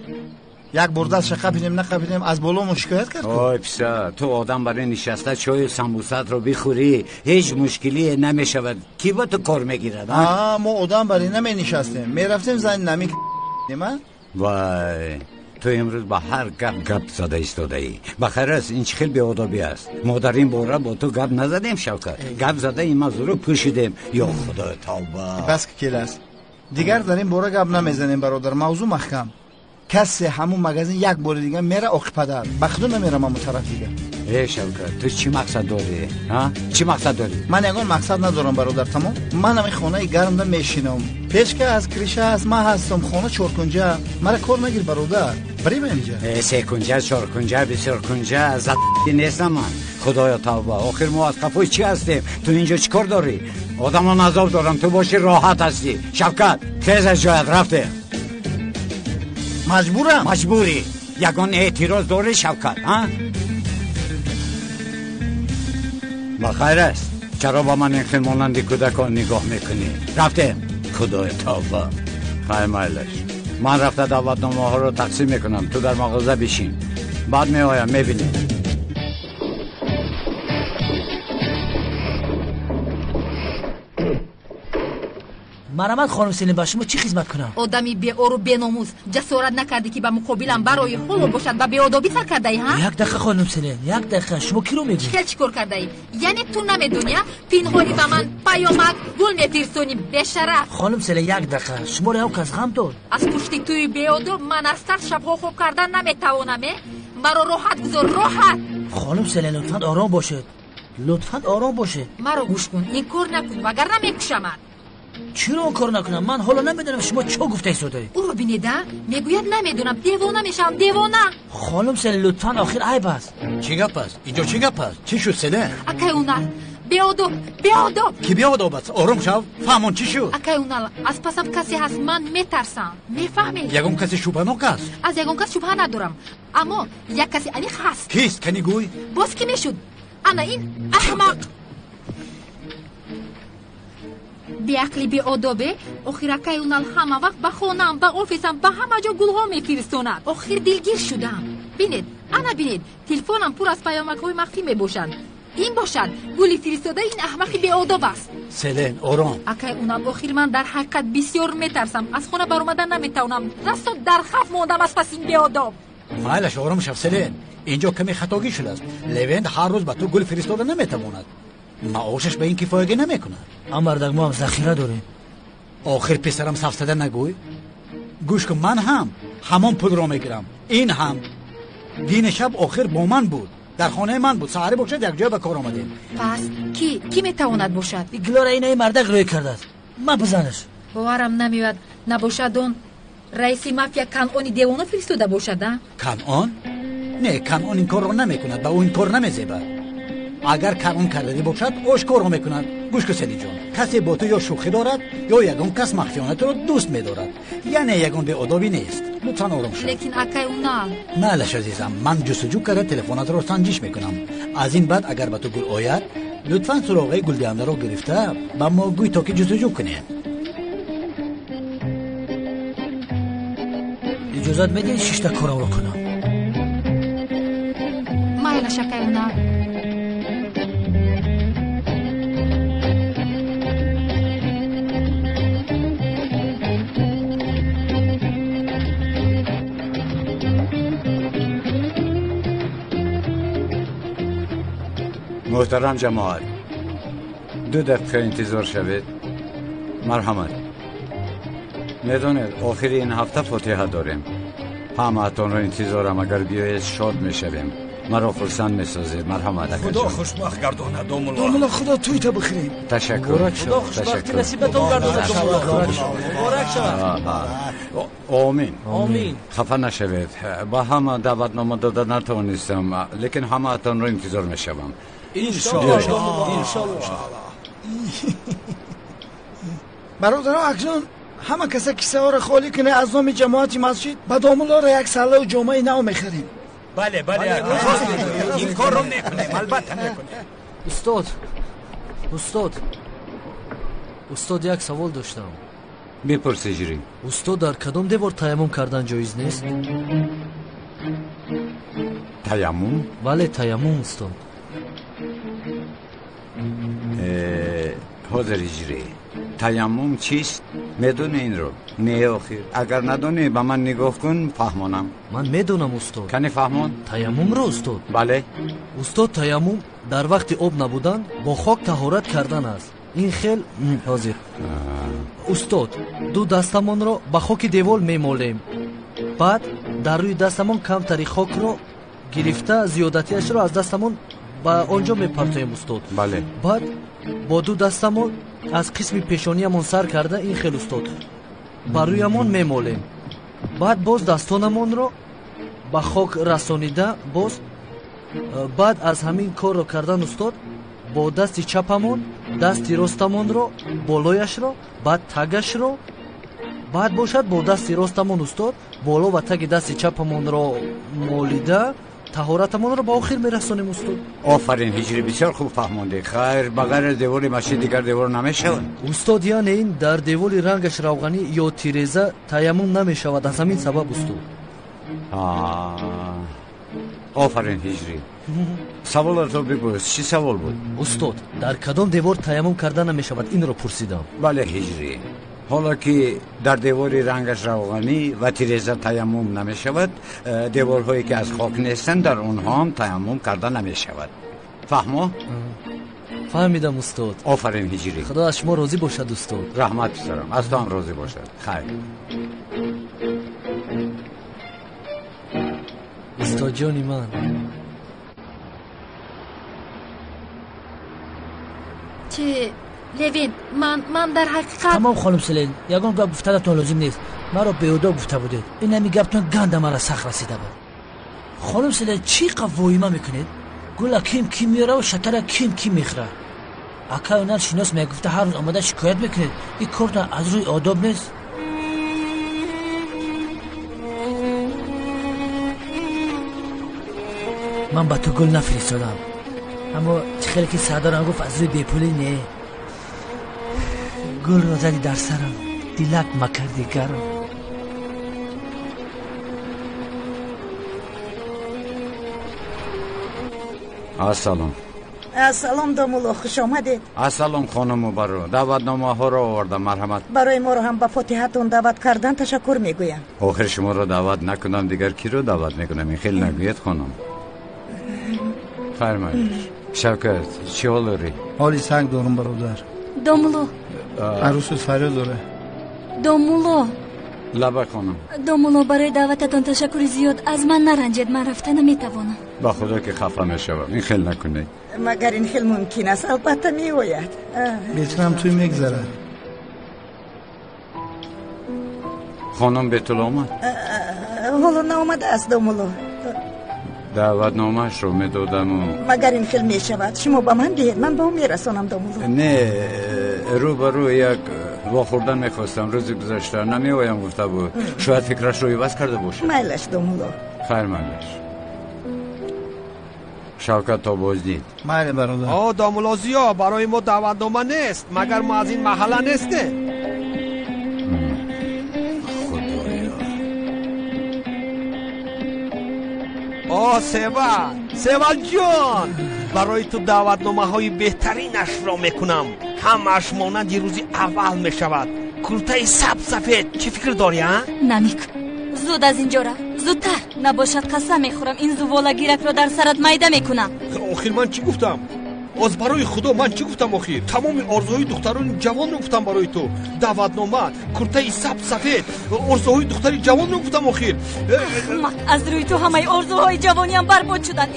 یک برده از شقه نقبیدیم از بالا شکایت کرد اوی پسر تو آدم برای نشسته چای سمبوست رو بخوری هیچ مشکلی نمیشود کی با تو کار میگیرد ما آدم برای نمی نشستیم میرفتیم زن نمی نیمه وای تو امروز با هر گپ زده ایستاده ای بخیر است این چه خیلی بیادابی است ما در این باره با تو گپ نزدیم شوکت گپ زده این موضوع رو پوشیدیم یا خدا توبه بس که کل است دیگر در این باره گپ نمیزنیم برادر موضوع محکم کسی همون مگزین یک بار دیگه میره آقی پدر بخدو نمیرم همون طرف دیگه ای شوکت تو چی مقصد داری چی مقصد داری من یگان مقصد ندارم برادر تمام من همین خانه گرم ده میشینم پیش که از کریشه از ما هستم خانه چورکنجه مرا کار نگیر برادر بریم اینجا سه کنجه چهار کنجه بسیار کنجه زد نیستم من خدایا توبه آخر ما از قفوی چی هستیم تو اینجا چی کار داری آدم ها نظاب دارم تو باشی راحت هستی شوکت خیز از جایت رفته مجبوری یگان اعتراض داری شوکت بخیر است چرا با من این خیلی مانندی کودکان نگاه میکنی رفته خدای توبه خیلی مایلش من رفته دعوتنامه ها رو تقسیم میکنم تو در مغازه بشین بعد میآیم میبینی مرحمت خانم سلیم با شما چی خدمت کنم آدمی بی اور و بی ناموس جسارت نکردی که با مقابلم برای حلو باشد و بیادابی سر کرده ای ها یک دقیقه خانم سلیم یک دقیقه شما کی رو میگی چیکار کرده ای یعنی تو نمیدونی پینهانی با من پیامک گل میفرستونی بشرف خانم سلیم یک دقیقه شما رو کس غم داد از پشتی توی بیاداب من از سر شبها خوب کردن نمیتوانم مرا راحت گذار راحت خانم سلیم لطفا آرام باشه مرا گوش کن این کار نکن وگرنه میکشمت چرا کار نکنم من حالا نمیدونم شما چه گفته ایستاده او رو بینیده میگوید نمیدونم دیوانه میشم دیوانه خانم سلیم لطفا آخر عیب است چی گپ است اینجا چی گپ است چی شد سلیم اکایونال بیاداب کی بیاداب است آروم شو فهمون چی شد اکایونال از پسم کسی هست من میترسم میفهمی یگان کسی شوبه‌ناک است از یگان کس شبهه ندارم اما یک کسی انیق هست کیست کنی گوی باز کی میشد انا این احمق بی عقلی بی آدابه آخر کایونال همه وقت به خونم به آفیسم به همه جا گلها میفرستوند آخر دلگیر شدم بینید بینید تلفنم پر از پیامک های مخفی میباشد این باشد گلی فرستاده این احمقی بی آداب است سلین آرام کایونال آخر من در حقیقت بسیار میترسم از خونه برآمدن نمیتونم راست در خوف ماندم از پس این بی آداب مالش آرام شو سلین اینجا کمی خطاگی شده است لوند هر روز به تو گل فرستاده نمیتواند معاشش به این کفایت نمیکنه اما مردک ما هم ذخیره داریم آخر پسرم سفسده نگوی گوش کن من هم همان پول رو میگیرم این هم دین شب آخر با من بود در خانه من بود سحری باشد یک جای به کار آمدیم پس کی میتواند باشد گلاره این مردک روی کرده است من بزنش باورم نمیاد نباشد اون رئیس مافیا کنعانی دیوانه فرستاده باشد کنعان نه کنعان این کار رو نمیکند با اون کار نمیزیبد اگر کنعان کرده باشد آشکار رو میکند گوش کن سلی جان کسی با تو یا شوخی دارد یا یگان کس مخفیانه تو رو دوست میدارد یعنی یگان به آدابی نیست لطفا آرام شو لیکن اکایونال مالش عزیزم من جستجو کرده تلفنات رو سنجش میکنم از این بعد اگر به تو گل آید لطفا سراغ گل دهنده رو گرفته با ما گوی تا که جستجو کنیم اجازت میدین 6 تا کارم رو کنم مایلش اکایونال محترم جماعت 2 دقیقه انتظار شوید مرحمت میدونید آخر این هفته فاتحه داریم همه اتان رو انتظارم اگر بیایید شاد میشویم مرا خرسند میسازید مرحمت خدا خوشبخت گردانه دوملا خدا توی تا بخیریم تشکر خدا خوشبختی نصیبتون گردانه مبارک شود آمین خفه نشوید با همه دعوتنامه داده نتوانستم لیکن همه اتان رو انتظار میشوم برادرها اکنون همه کسا کیسه ها رو خالی کنه از نام جماعت مسجد با دامولا رو یک ساله و جمعه نو میخریم. بله این کار رو نکنیم، البته نکنیم. استاد یک سوال داشتم. بپرس هجری. استاد در کدام دیوار تیمم کردن جایز نیست؟ تیمم؟ بله تیمم استاد. حاضر هجری، تیمم چیست؟ میدونی این رو؟ نه آخر اگر ندونی به من نگاه کن فهمانم. من میدونم استاد. کنی فهمان؟ تیمم رو استاد. بله استاد تیمم در وقت آب نبودن با خاک طهارت کردن است. این خیل حاضر. استاد دو دستمان را با خاک دیوار میمالیم، بعد در روی دستمان کمتری خاک را گرفته زیادتیش را از دستمان با آنجا میپرتویم استاد. بله. بعد با دو دستمان از قسم پیشانیمان سر کرده این خیل استاد بر رویمان میمالیم، بعد باز دستانمان را با خاک رسانیده باز بعد از همین کار را کردن استاد با دست چپمان دستی راستمان را بالایش را بعد تگش را بعد باشد با دستی راستمان استاد بالا و تگ دستی چپمان را مالیده طهارتمان را با آخر میرسانیم استاد. آفرین هجری، بسیار خوب فهمانده. خیر بغیر دیوار مسجد دیگر دیوار نمیشود استاد؟ یعنی این در دیوار رنگش روغنی یا تیرزه تیمم نمیشود از همین سبب استاد. آفرین هجری. سوال تو بپرس. چی سوال بود؟ استاد در کدام دیوار تیمم کردن نمیشود این را پرسیدم. بله هجری، حالا که در دیواری رنگش روغنی و تیرزه تیمم نمی شود، دیوارهایی که از خاک نیستن در اونها هم تیمم کردن نمی شود. فهمو؟ فهمیدم استاد. آفرین هجری. خدا از شما راضی باشد استاد. رحمت دارم، از تو هم راضی باشد. خیر استاد جانی من. چه لوین من در حقیقت تمام خانم سلین یگان گپ گفتنتون لازم نیست. مرا بیهوده گفته بودید. این نمی گپتون گند مرا سخت رسیده بود. خانم سلین چی قوایما میکنید؟ گل کیم میاره و شکر کیم میخوره. اکا اونر شناس میگفته هر روز آماده شکایت میکنید. این کار از روی آداب نیست. من با تو گل نفرستادم، اما خیلی که سردارم گفت از روی بیپولی نه. گل را زدی در سرم، دیلک مکردی گرم. السلام دامولا، خوش آمدید. السلام خانم برو. دعوتنامه ها را آوردم، مرحمت. برای ما رو هم با فاتحتون دعوت کردن تشکر میگویم. آخر شما را دعوت نکنم دیگر کی رو دعوت میکنم؟ این خیلی نگوید خانم. خیر مایش. شوکت چی حال داری؟ حالی سنگ دارم برادر. دامولو عروس فریاد داره. دامولو لبه خانم. دامولو برای دعوتتان تشکر زیاد. از من نرنجید، من رفته نمیتوانم. با خدا که خفه میشوم. این خیلی نکنه. مگر این خیلی ممکن است؟ البته میوید. میتونم توی میگذره. خانم به طول آمد؟ حالا نامده است دامولو. دعوتنامه‌اش رو میدادم و مگر این خیلی میشود؟ شما با من دهید، من با اون میرسانم دامولو. نه، رو برو یک واخوردن میخواستم. روز گذشته نمیوایم گفته بود. شاید فکرش رو عوض کرده باشه. میلش دامولو. خیر میلش. شوکت تا بازدید. میل برادر. دامولازیا برای ما دعوتنامه نیست مگر ما از این محله نیسته. سیوال جان، برای تو دعوتنامه های بهترینش را میکنم. همش مانند روزی اول میشود. کرته سفید چی فکر داری ها؟ نمیک زود از اینجا را، زودتر. نباشد قسم میخورم این زوالا گیرک را در سرت میده میکنم. آخر من چی گفتم؟ از برای خدا من چی گفتم آخر؟ تمام آرزوهای دختران جوان رو گفتم برای تو. دعوتنامه، کرته سفید، آرزوهای دختری جوان رو گفتم آخر. از روی تو همه آرزوهای جوانی هم برباد شدن.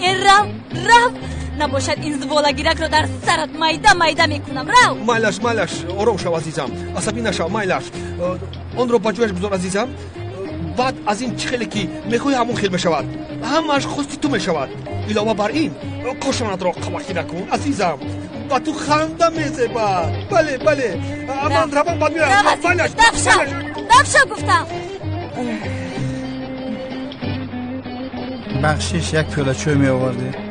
رو نباشد این زوالا گیرک را در سرت میده میکنم. رو میلش آرام شو عزیزم، عصبی نشو میلش. آن رو بجوش بذار عزیزم. بعد از این چه خیلی که میخوای همون خیل بشود، همش خواستی تو میشود. علاوه بر این کاشانت را قباخی نکن عزیزم. با تو خنده میزبد. بله بله من روان باید میرم. دفشا گفتم. بخشش یک پیاله چای می آورده.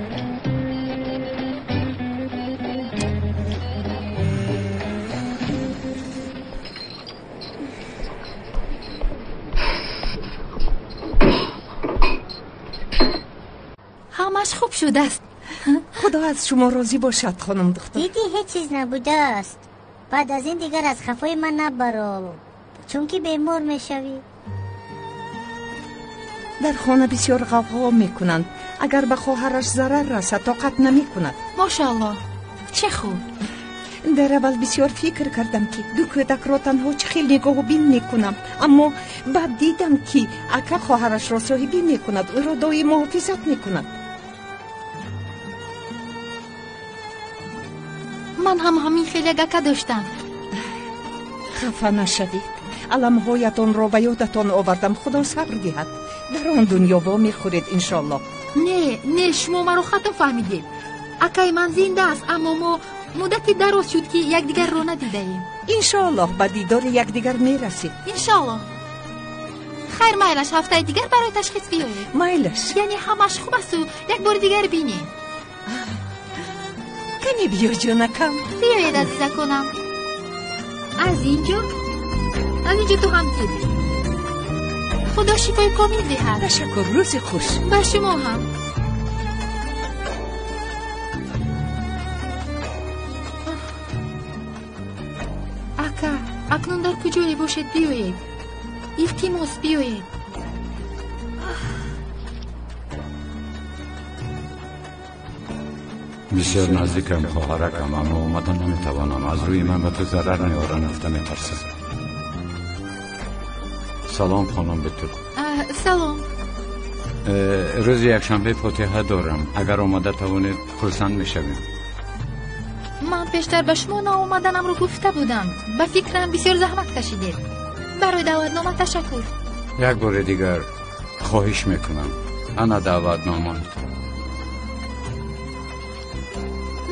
همش خوب شده است. خدا از شما راضی باشد خانم دختر. دیدی هیچ چیز نبوده است. بعد از این دیگر از خفای من نبرو، چون که بیمار میشوی. در خانه بسیار غوغا میکنند. اگر به خواهرش ضرر رسد طاقت نمیکند. ماشاءالله چه خوب. در اول بسیار فکر کردم که دو کودک را تنها چه خیلی نگاه و بین میکنم، اما بعد دیدم که اگر خواهرش را صاحبی میکند او را دایی محافظت میکند. من هم همین خیلی گکه داشتم. خفه نشوید. علمهایتان را به یادتان آوردم. خدا صبر دهد. در آن دنیا با میخورید انشالله. نه شما مرا خطا فهمیدید. اکای من زنده است، اما ما مدتی دراز شد که یکدیگر را ندیده ایم. انشالله به دیدار یکدیگر میرسید. انشالله. خیر میلش هفته دیگر برای تشخیص بیایید. میلش یعنی همش خوب است و یک بار دیگر بینیم. کنی بیا جانکم. بیایید عزیزه کنم. از اینجا تو هم گیری. خدا شفای کامل دهد. تشکر. روز خوش. به شما هم. اکنون در کجایی باشد بیایید. التماس بیایید. بسیار نزدیکم خواهرکم، اما اومدن نمیتوانم. از روی من به تو ضرر نیارن افته میترسم. سلام خانم بتو. سلام. روز یکشنبه فاتحه دارم. اگر آماده توانید خرسند میشویم. من پیشتر به شما ناآمدنم رو گفته بودم. به فکرم بسیار زحمت کشیدید. برای دعوتنامه تشکر. یک بار دیگر خواهش میکنم. انا دعوتنامه.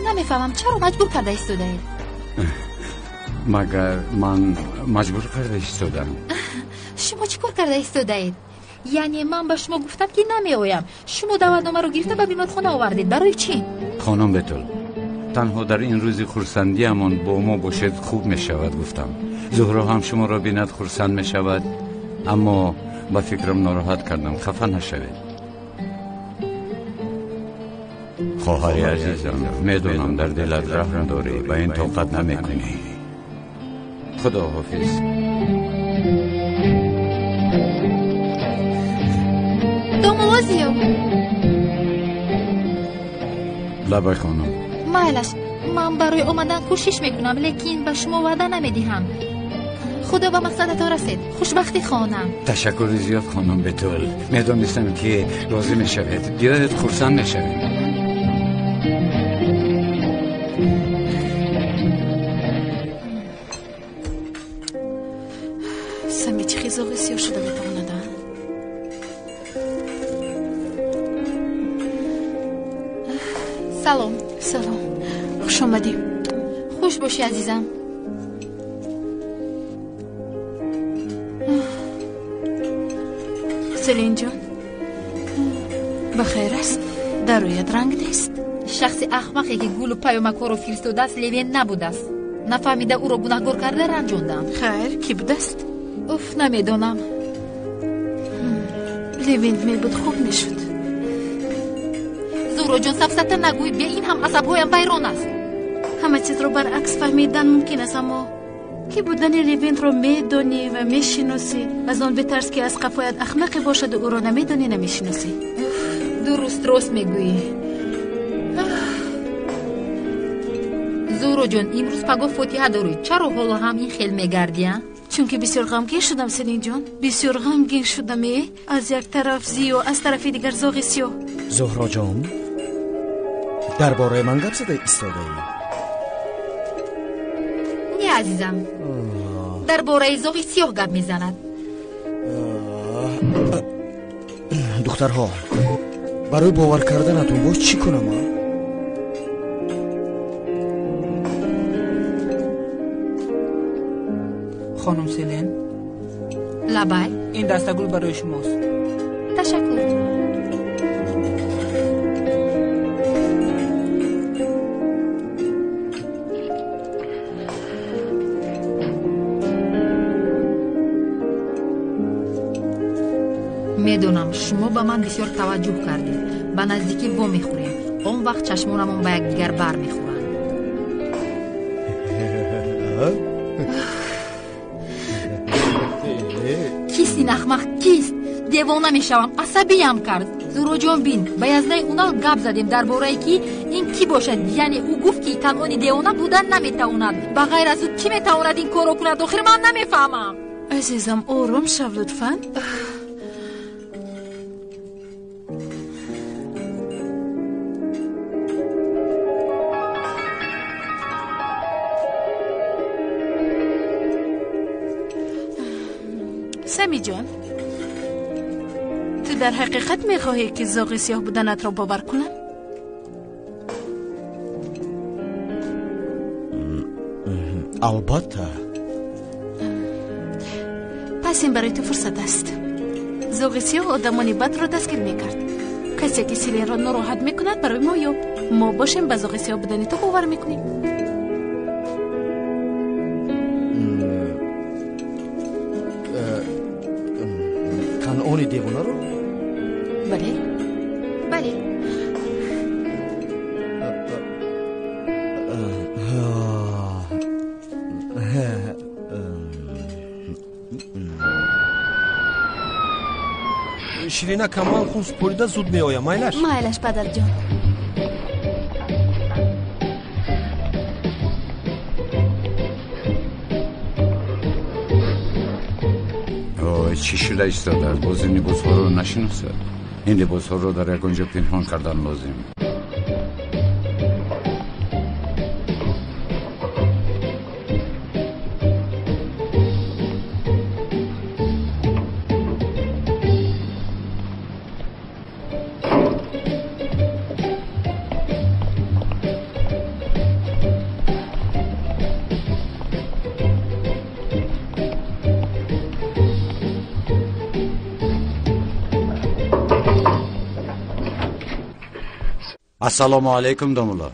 نمیفهمم چرا مجبور کرده ایستاده اید؟ مگر من مجبور کرده ایستادم؟ شما چی کار کرده ایستاده اید؟ یعنی من به شما گفتم که نمی آیم. شما دعوتنامه رو گرفته به بیمارخانه آوردید. برای چی؟ خانم بتول، تنها در این روز خرسندی امان با ما باشد خوب می شود. گفتم زهرا هم شما را بیند خرسند می شود، اما با فکرم ناراحت کردم. خفه نشوید. خواهری عزیزم، میدونم در دلت رحم داری، به این طاقت نمی کنی. خدا حافظ. دوموازیو لبای خانم. مایلش من برای اومدن کوشش میکنم، لیکن به شما وعده نمیدهم. خدا به مقصدت رسید. خوشبختی خانم. تشکر زیاد خانم بتول. میدونستم که راضی میشوید. بیایید خرسند میشوید. سمی چی خیزاقی سیاه شده بتواندن. سلام. خوش آمدی. خوش باشی عزیزم. سلین جان بخیر است؟ در رویت رنگ نیست؟ شخص احمقی که گول و پیامک رو فرستاده است لیوین نبوده است. نفهمیده او را گناهکار کرده رنجاندم. خیر کی بوده است؟ اف نمیدونم. لیوین می بود خوب میشد. زهرا جان سفسطه نگوی. بیا این هم عصبهایم ویران است. همه چیز رو برعکس فهمیدن ممکن است، اما کی بودن لیوین رو میدونی و میشناسی. از آن بترس که از قفایت احمقی باشد و او را نمیدونی نمیشناسی. درست میگویی. زهرا جان امروز پگاه فاتحه داری، چرا حالا هم این خیل میگردی؟ چون که بسیار غمگین شدم سلین جان. بسیار غمگین شدم. از یک طرف زی و از طرف دیگر زاغی سیاه. زهرا جان درباره من گپ زده ایستاده ای؟ نه عزیزم، درباره زاغی سیاه گپ میزند. دخترها برای باور کردنتون باز چی کنم؟ خانم سلن لبای این دستگل برای شماست. تشکر. میدونم شما به من بسیار توجه کردید. به نزدیکی وا میخوریم. اون وقت چشمانمون به یکدیگر بر میخورن. کیست این احمق؟ کیست؟ دیوانه میشوم. عصبیم کرد. زورو جان بین به یزنه اونا گپ زدیم درباره ای که این کی باشد. یعنی او گفت که تنها دیوانه بودن نمیتواند. به غیر از او کی میتواند این کارو کند؟ آخر من نمیفهمم. عزیزم آروم شو لطفاً. سمی جان، تو در حقیقت میخواهی که زاغ سیاه بودنت را باور کنم؟ البته. پس این برای تو فرصت است. زاغ سیاه آدمان بد را دستگیر میکرد. کسی که سیلین را ناراحت میکند برای ما یا ما باشیم به زاغ سیاه بودن تو باور میکنیم. اون دیوانه رو؟ بله بله. شیرینا کمال خون سپوریده زود می آیم. مایلش پدر جان. چی شده ایستاده است؟ باز این لباس ها رو نشناسد. این لباس ها رو در یک آنجا پنهان کردن لازم. السلام علیکم دامولا.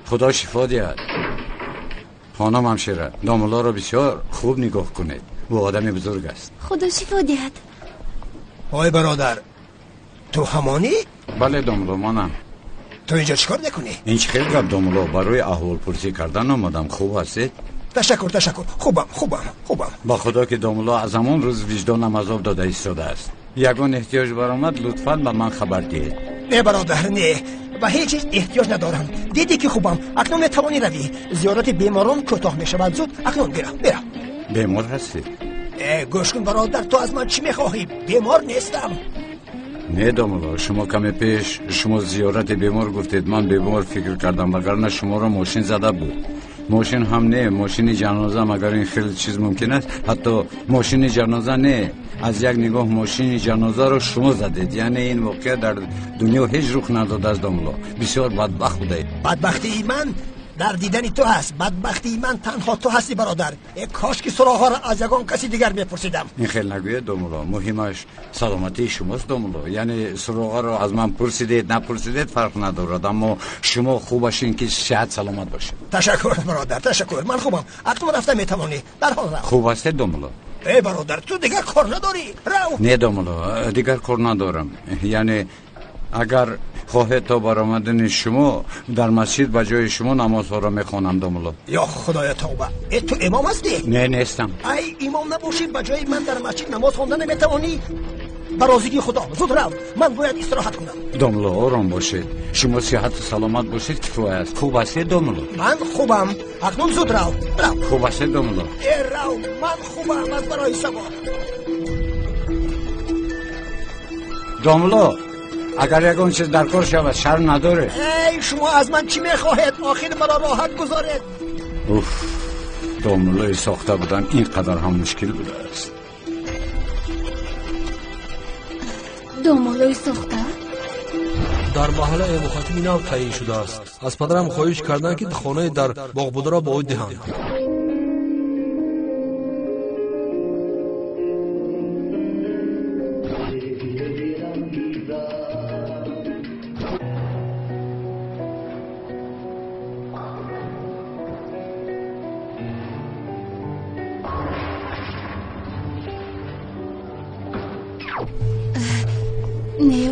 خدا شفا دهد. خانم همشیره، دامولا را بسیار خوب نگاه کنید. او آدم بزرگ است. خدا شفا دهد. آی برادر، تو همانی؟ بله دامولا، منم. تو اینجا چیکار میکنی؟ این چه خیلی گپ دامولا، برای احوال پرسی کردن آمدم. خوب هستید؟ تشکر. خوبم. با خدا که دامولا از همون روز وجدانم عذاب داده ایستاده است. یگان احتیاج برآمد لطفاً به من خبر دهید. نه برادر، نه. به هیچ چیز احتیاج ندارم. دیدی که خوبم. اکنون میتوانی روی. زیارت بیماران کوتاه میشود. زود اکنون بیا. بیمار هستی؟ گوش کن برادر، تو از من چی میخواهی؟ بیمار نیستم. نه دامولا، شما کمی پیش شما زیارت بیمار گفتید. من بیمار فکر کردم، وگرنه شما را ماشین زده بود. ماشین هم نه، ماشین جنازه. مگر این خیلی چیز ممکن است؟ حتی ماشین جنازه نه، از یک نگاه ماشین جنازه رو شما زدید. یعنی این واقعه در دنیا هیچ رخ نداده است دامولا. بسیار بدبخت بودید. بدبختی من در دیدن تو هست. بدبختی من تنها تو هستی برادر. کاش که سراغ را از یگان کسی دیگر میپرسیدم. این خیلی نگوید دامولا. مهمش سلامتی شماست دامولا. یعنی سراغ را از من پرسیدید نپرسیدید فرق ندارد، اما شما خوبش این که صحت سلامت باشید. تشکر برادر، تشکر. من خوبم. اکنون رفته میتوانی. در حال رو. خوب هستی دامولا؟ ای برادر، تو دیگر کار نداری؟ رو. نه دامولا، دیگر کار ندارم. یعنی اگر خواهد تا برآمدن شما در مسجد به جای شما نمازها را میخوانم دامولا. یا خدای توبه، تو امام هستی؟ نه نیستم. ای امام نباشی به جای من در مسجد نماز خواندن نمیتوانی؟ برازیگی خدا زود رو. من باید استراحت کنم. دامولا آرام باشید. شما صحت و سلامت باشید کفایه است. خوب هستید دامولا؟ من خوبم. اکنون زود رو. خوب هستید دامولا؟ رو. من خوبم از برای شما. دامولا، اگر یکان چیز در کار شود شرم نداره. ای شما از من چی میخواهید؟ آخر مرا راحت گذارید. اوف، دامولای ساخته بودن اینقدر هم مشکل بوده است. دامولای ساخته؟ در محله مخاطب اینو تعیین شده است. از پدرم خواهش کردن که خانه در باغ بوده را به او دهند.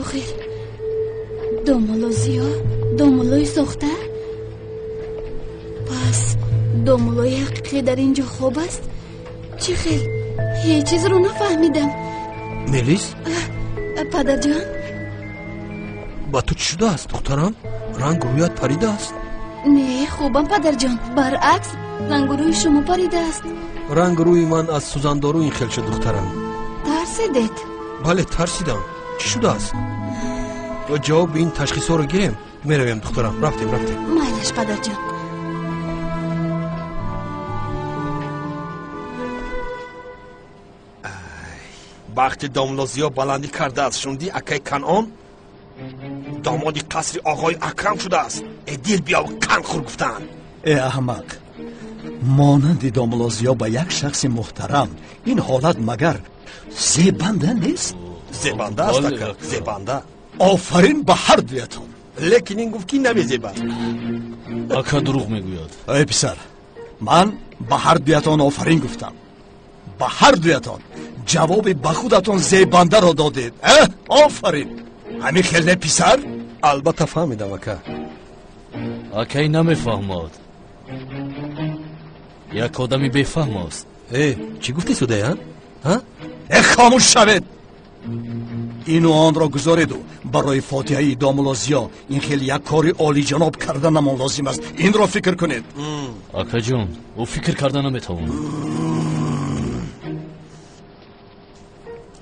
خیر دومولو زیا دومولوی ساخته پس دومولوی حقیقی در اینجا خوب است چه خیر هیچ چیز رو نفهمیدم ملیس پدر جان با تو چی شده است دخترم رنگ رویت پریده است نه خوبم پدر جان برعکس رنگ روی شما پریده است رنگ روی من از سوزاندارو این خیل شد دخترم ترسیدید بله ترسیدم چی شده است جواب به این تشخیص ها رو گیریم میرویم دخترم رفتیم مایلش پدر جان وقتی داملازیا بلندی کرده است شوندی اکای کنعان دامادی قصر آقای اکرم شده است دل بیا و کن خور گفتن ای احمق مانند داملازیا با یک شخص محترم این حالت مگر زیبنده نیست؟ زیبنده است اکا زیبنده آفرین به هر دویتون لیکن این گفت که نمیزیبد اکا دروغ میگوید ای پسر من به هر دویتون آفرین گفتم به هر دویتون جواب به خودتون زیبنده را دادید آفرین همین خیلی نه پسر البته فهمیدم اکا اکای نمیفهمد یک آدمی بفهم است چی گفتی سوده ها؟ خاموش شوید اینو آن را گذارید و برای فاتحه داملازیا این خیلی یک کاری عالی جناب کردن نمان لازم است این را فکر کنید اکا جون او فکر کردن نمیتوان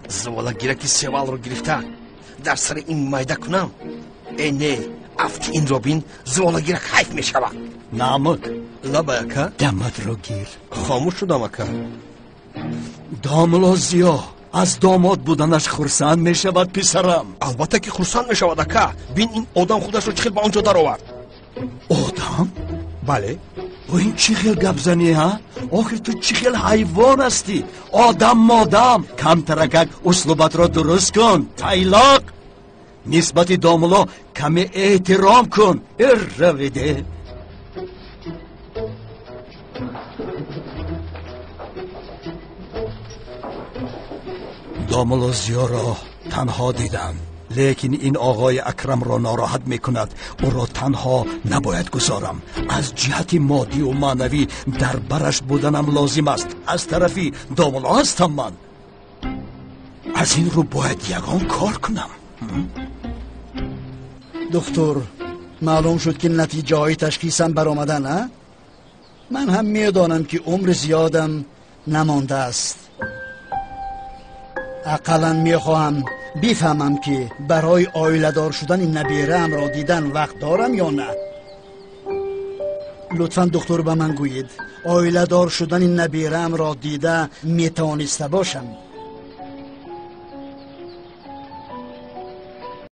زوالا گیرکی سوال رو گرفتن در سر این مایده کنم نه افتی این رو بین زوالا گیرک حیف می شود نمک لبا اکا دمت رو گیر خاموش شدم اکا داملازیا از داماد بودنش خرسند می شود پسرم البته که خرسند می شود اکا بین این آدم خودش رو چخیل با اونجا در آورد آدم؟ بله و این چی خیل گبزنی ها؟ آخر تو چی خیل حیوان هستی آدم مادم کم ترکک اسلوبت را درست کن تایلاق نسبت داملا کمی احترام کن رویده داملازیا را تنها دیدم لیکن این آقای اکرم را ناراحت میکند او را تنها نباید گذارم از جهت مادی و معنوی در برش بودنم لازم است از طرفی داملا هستم من از این رو باید یگان کار کنم دکتر معلوم شد که نتیجه های تشخیصم برآمدن ها؟ من هم میدانم که عمر زیادم نمانده است اقلا میخواهم بفهمم که برای آیله دار شدن این نبیرم را دیدن وقت دارم یا نه لطفا دکتر به من گویید آیله دار شدن این نبیرم را دیده میتوانسته باشم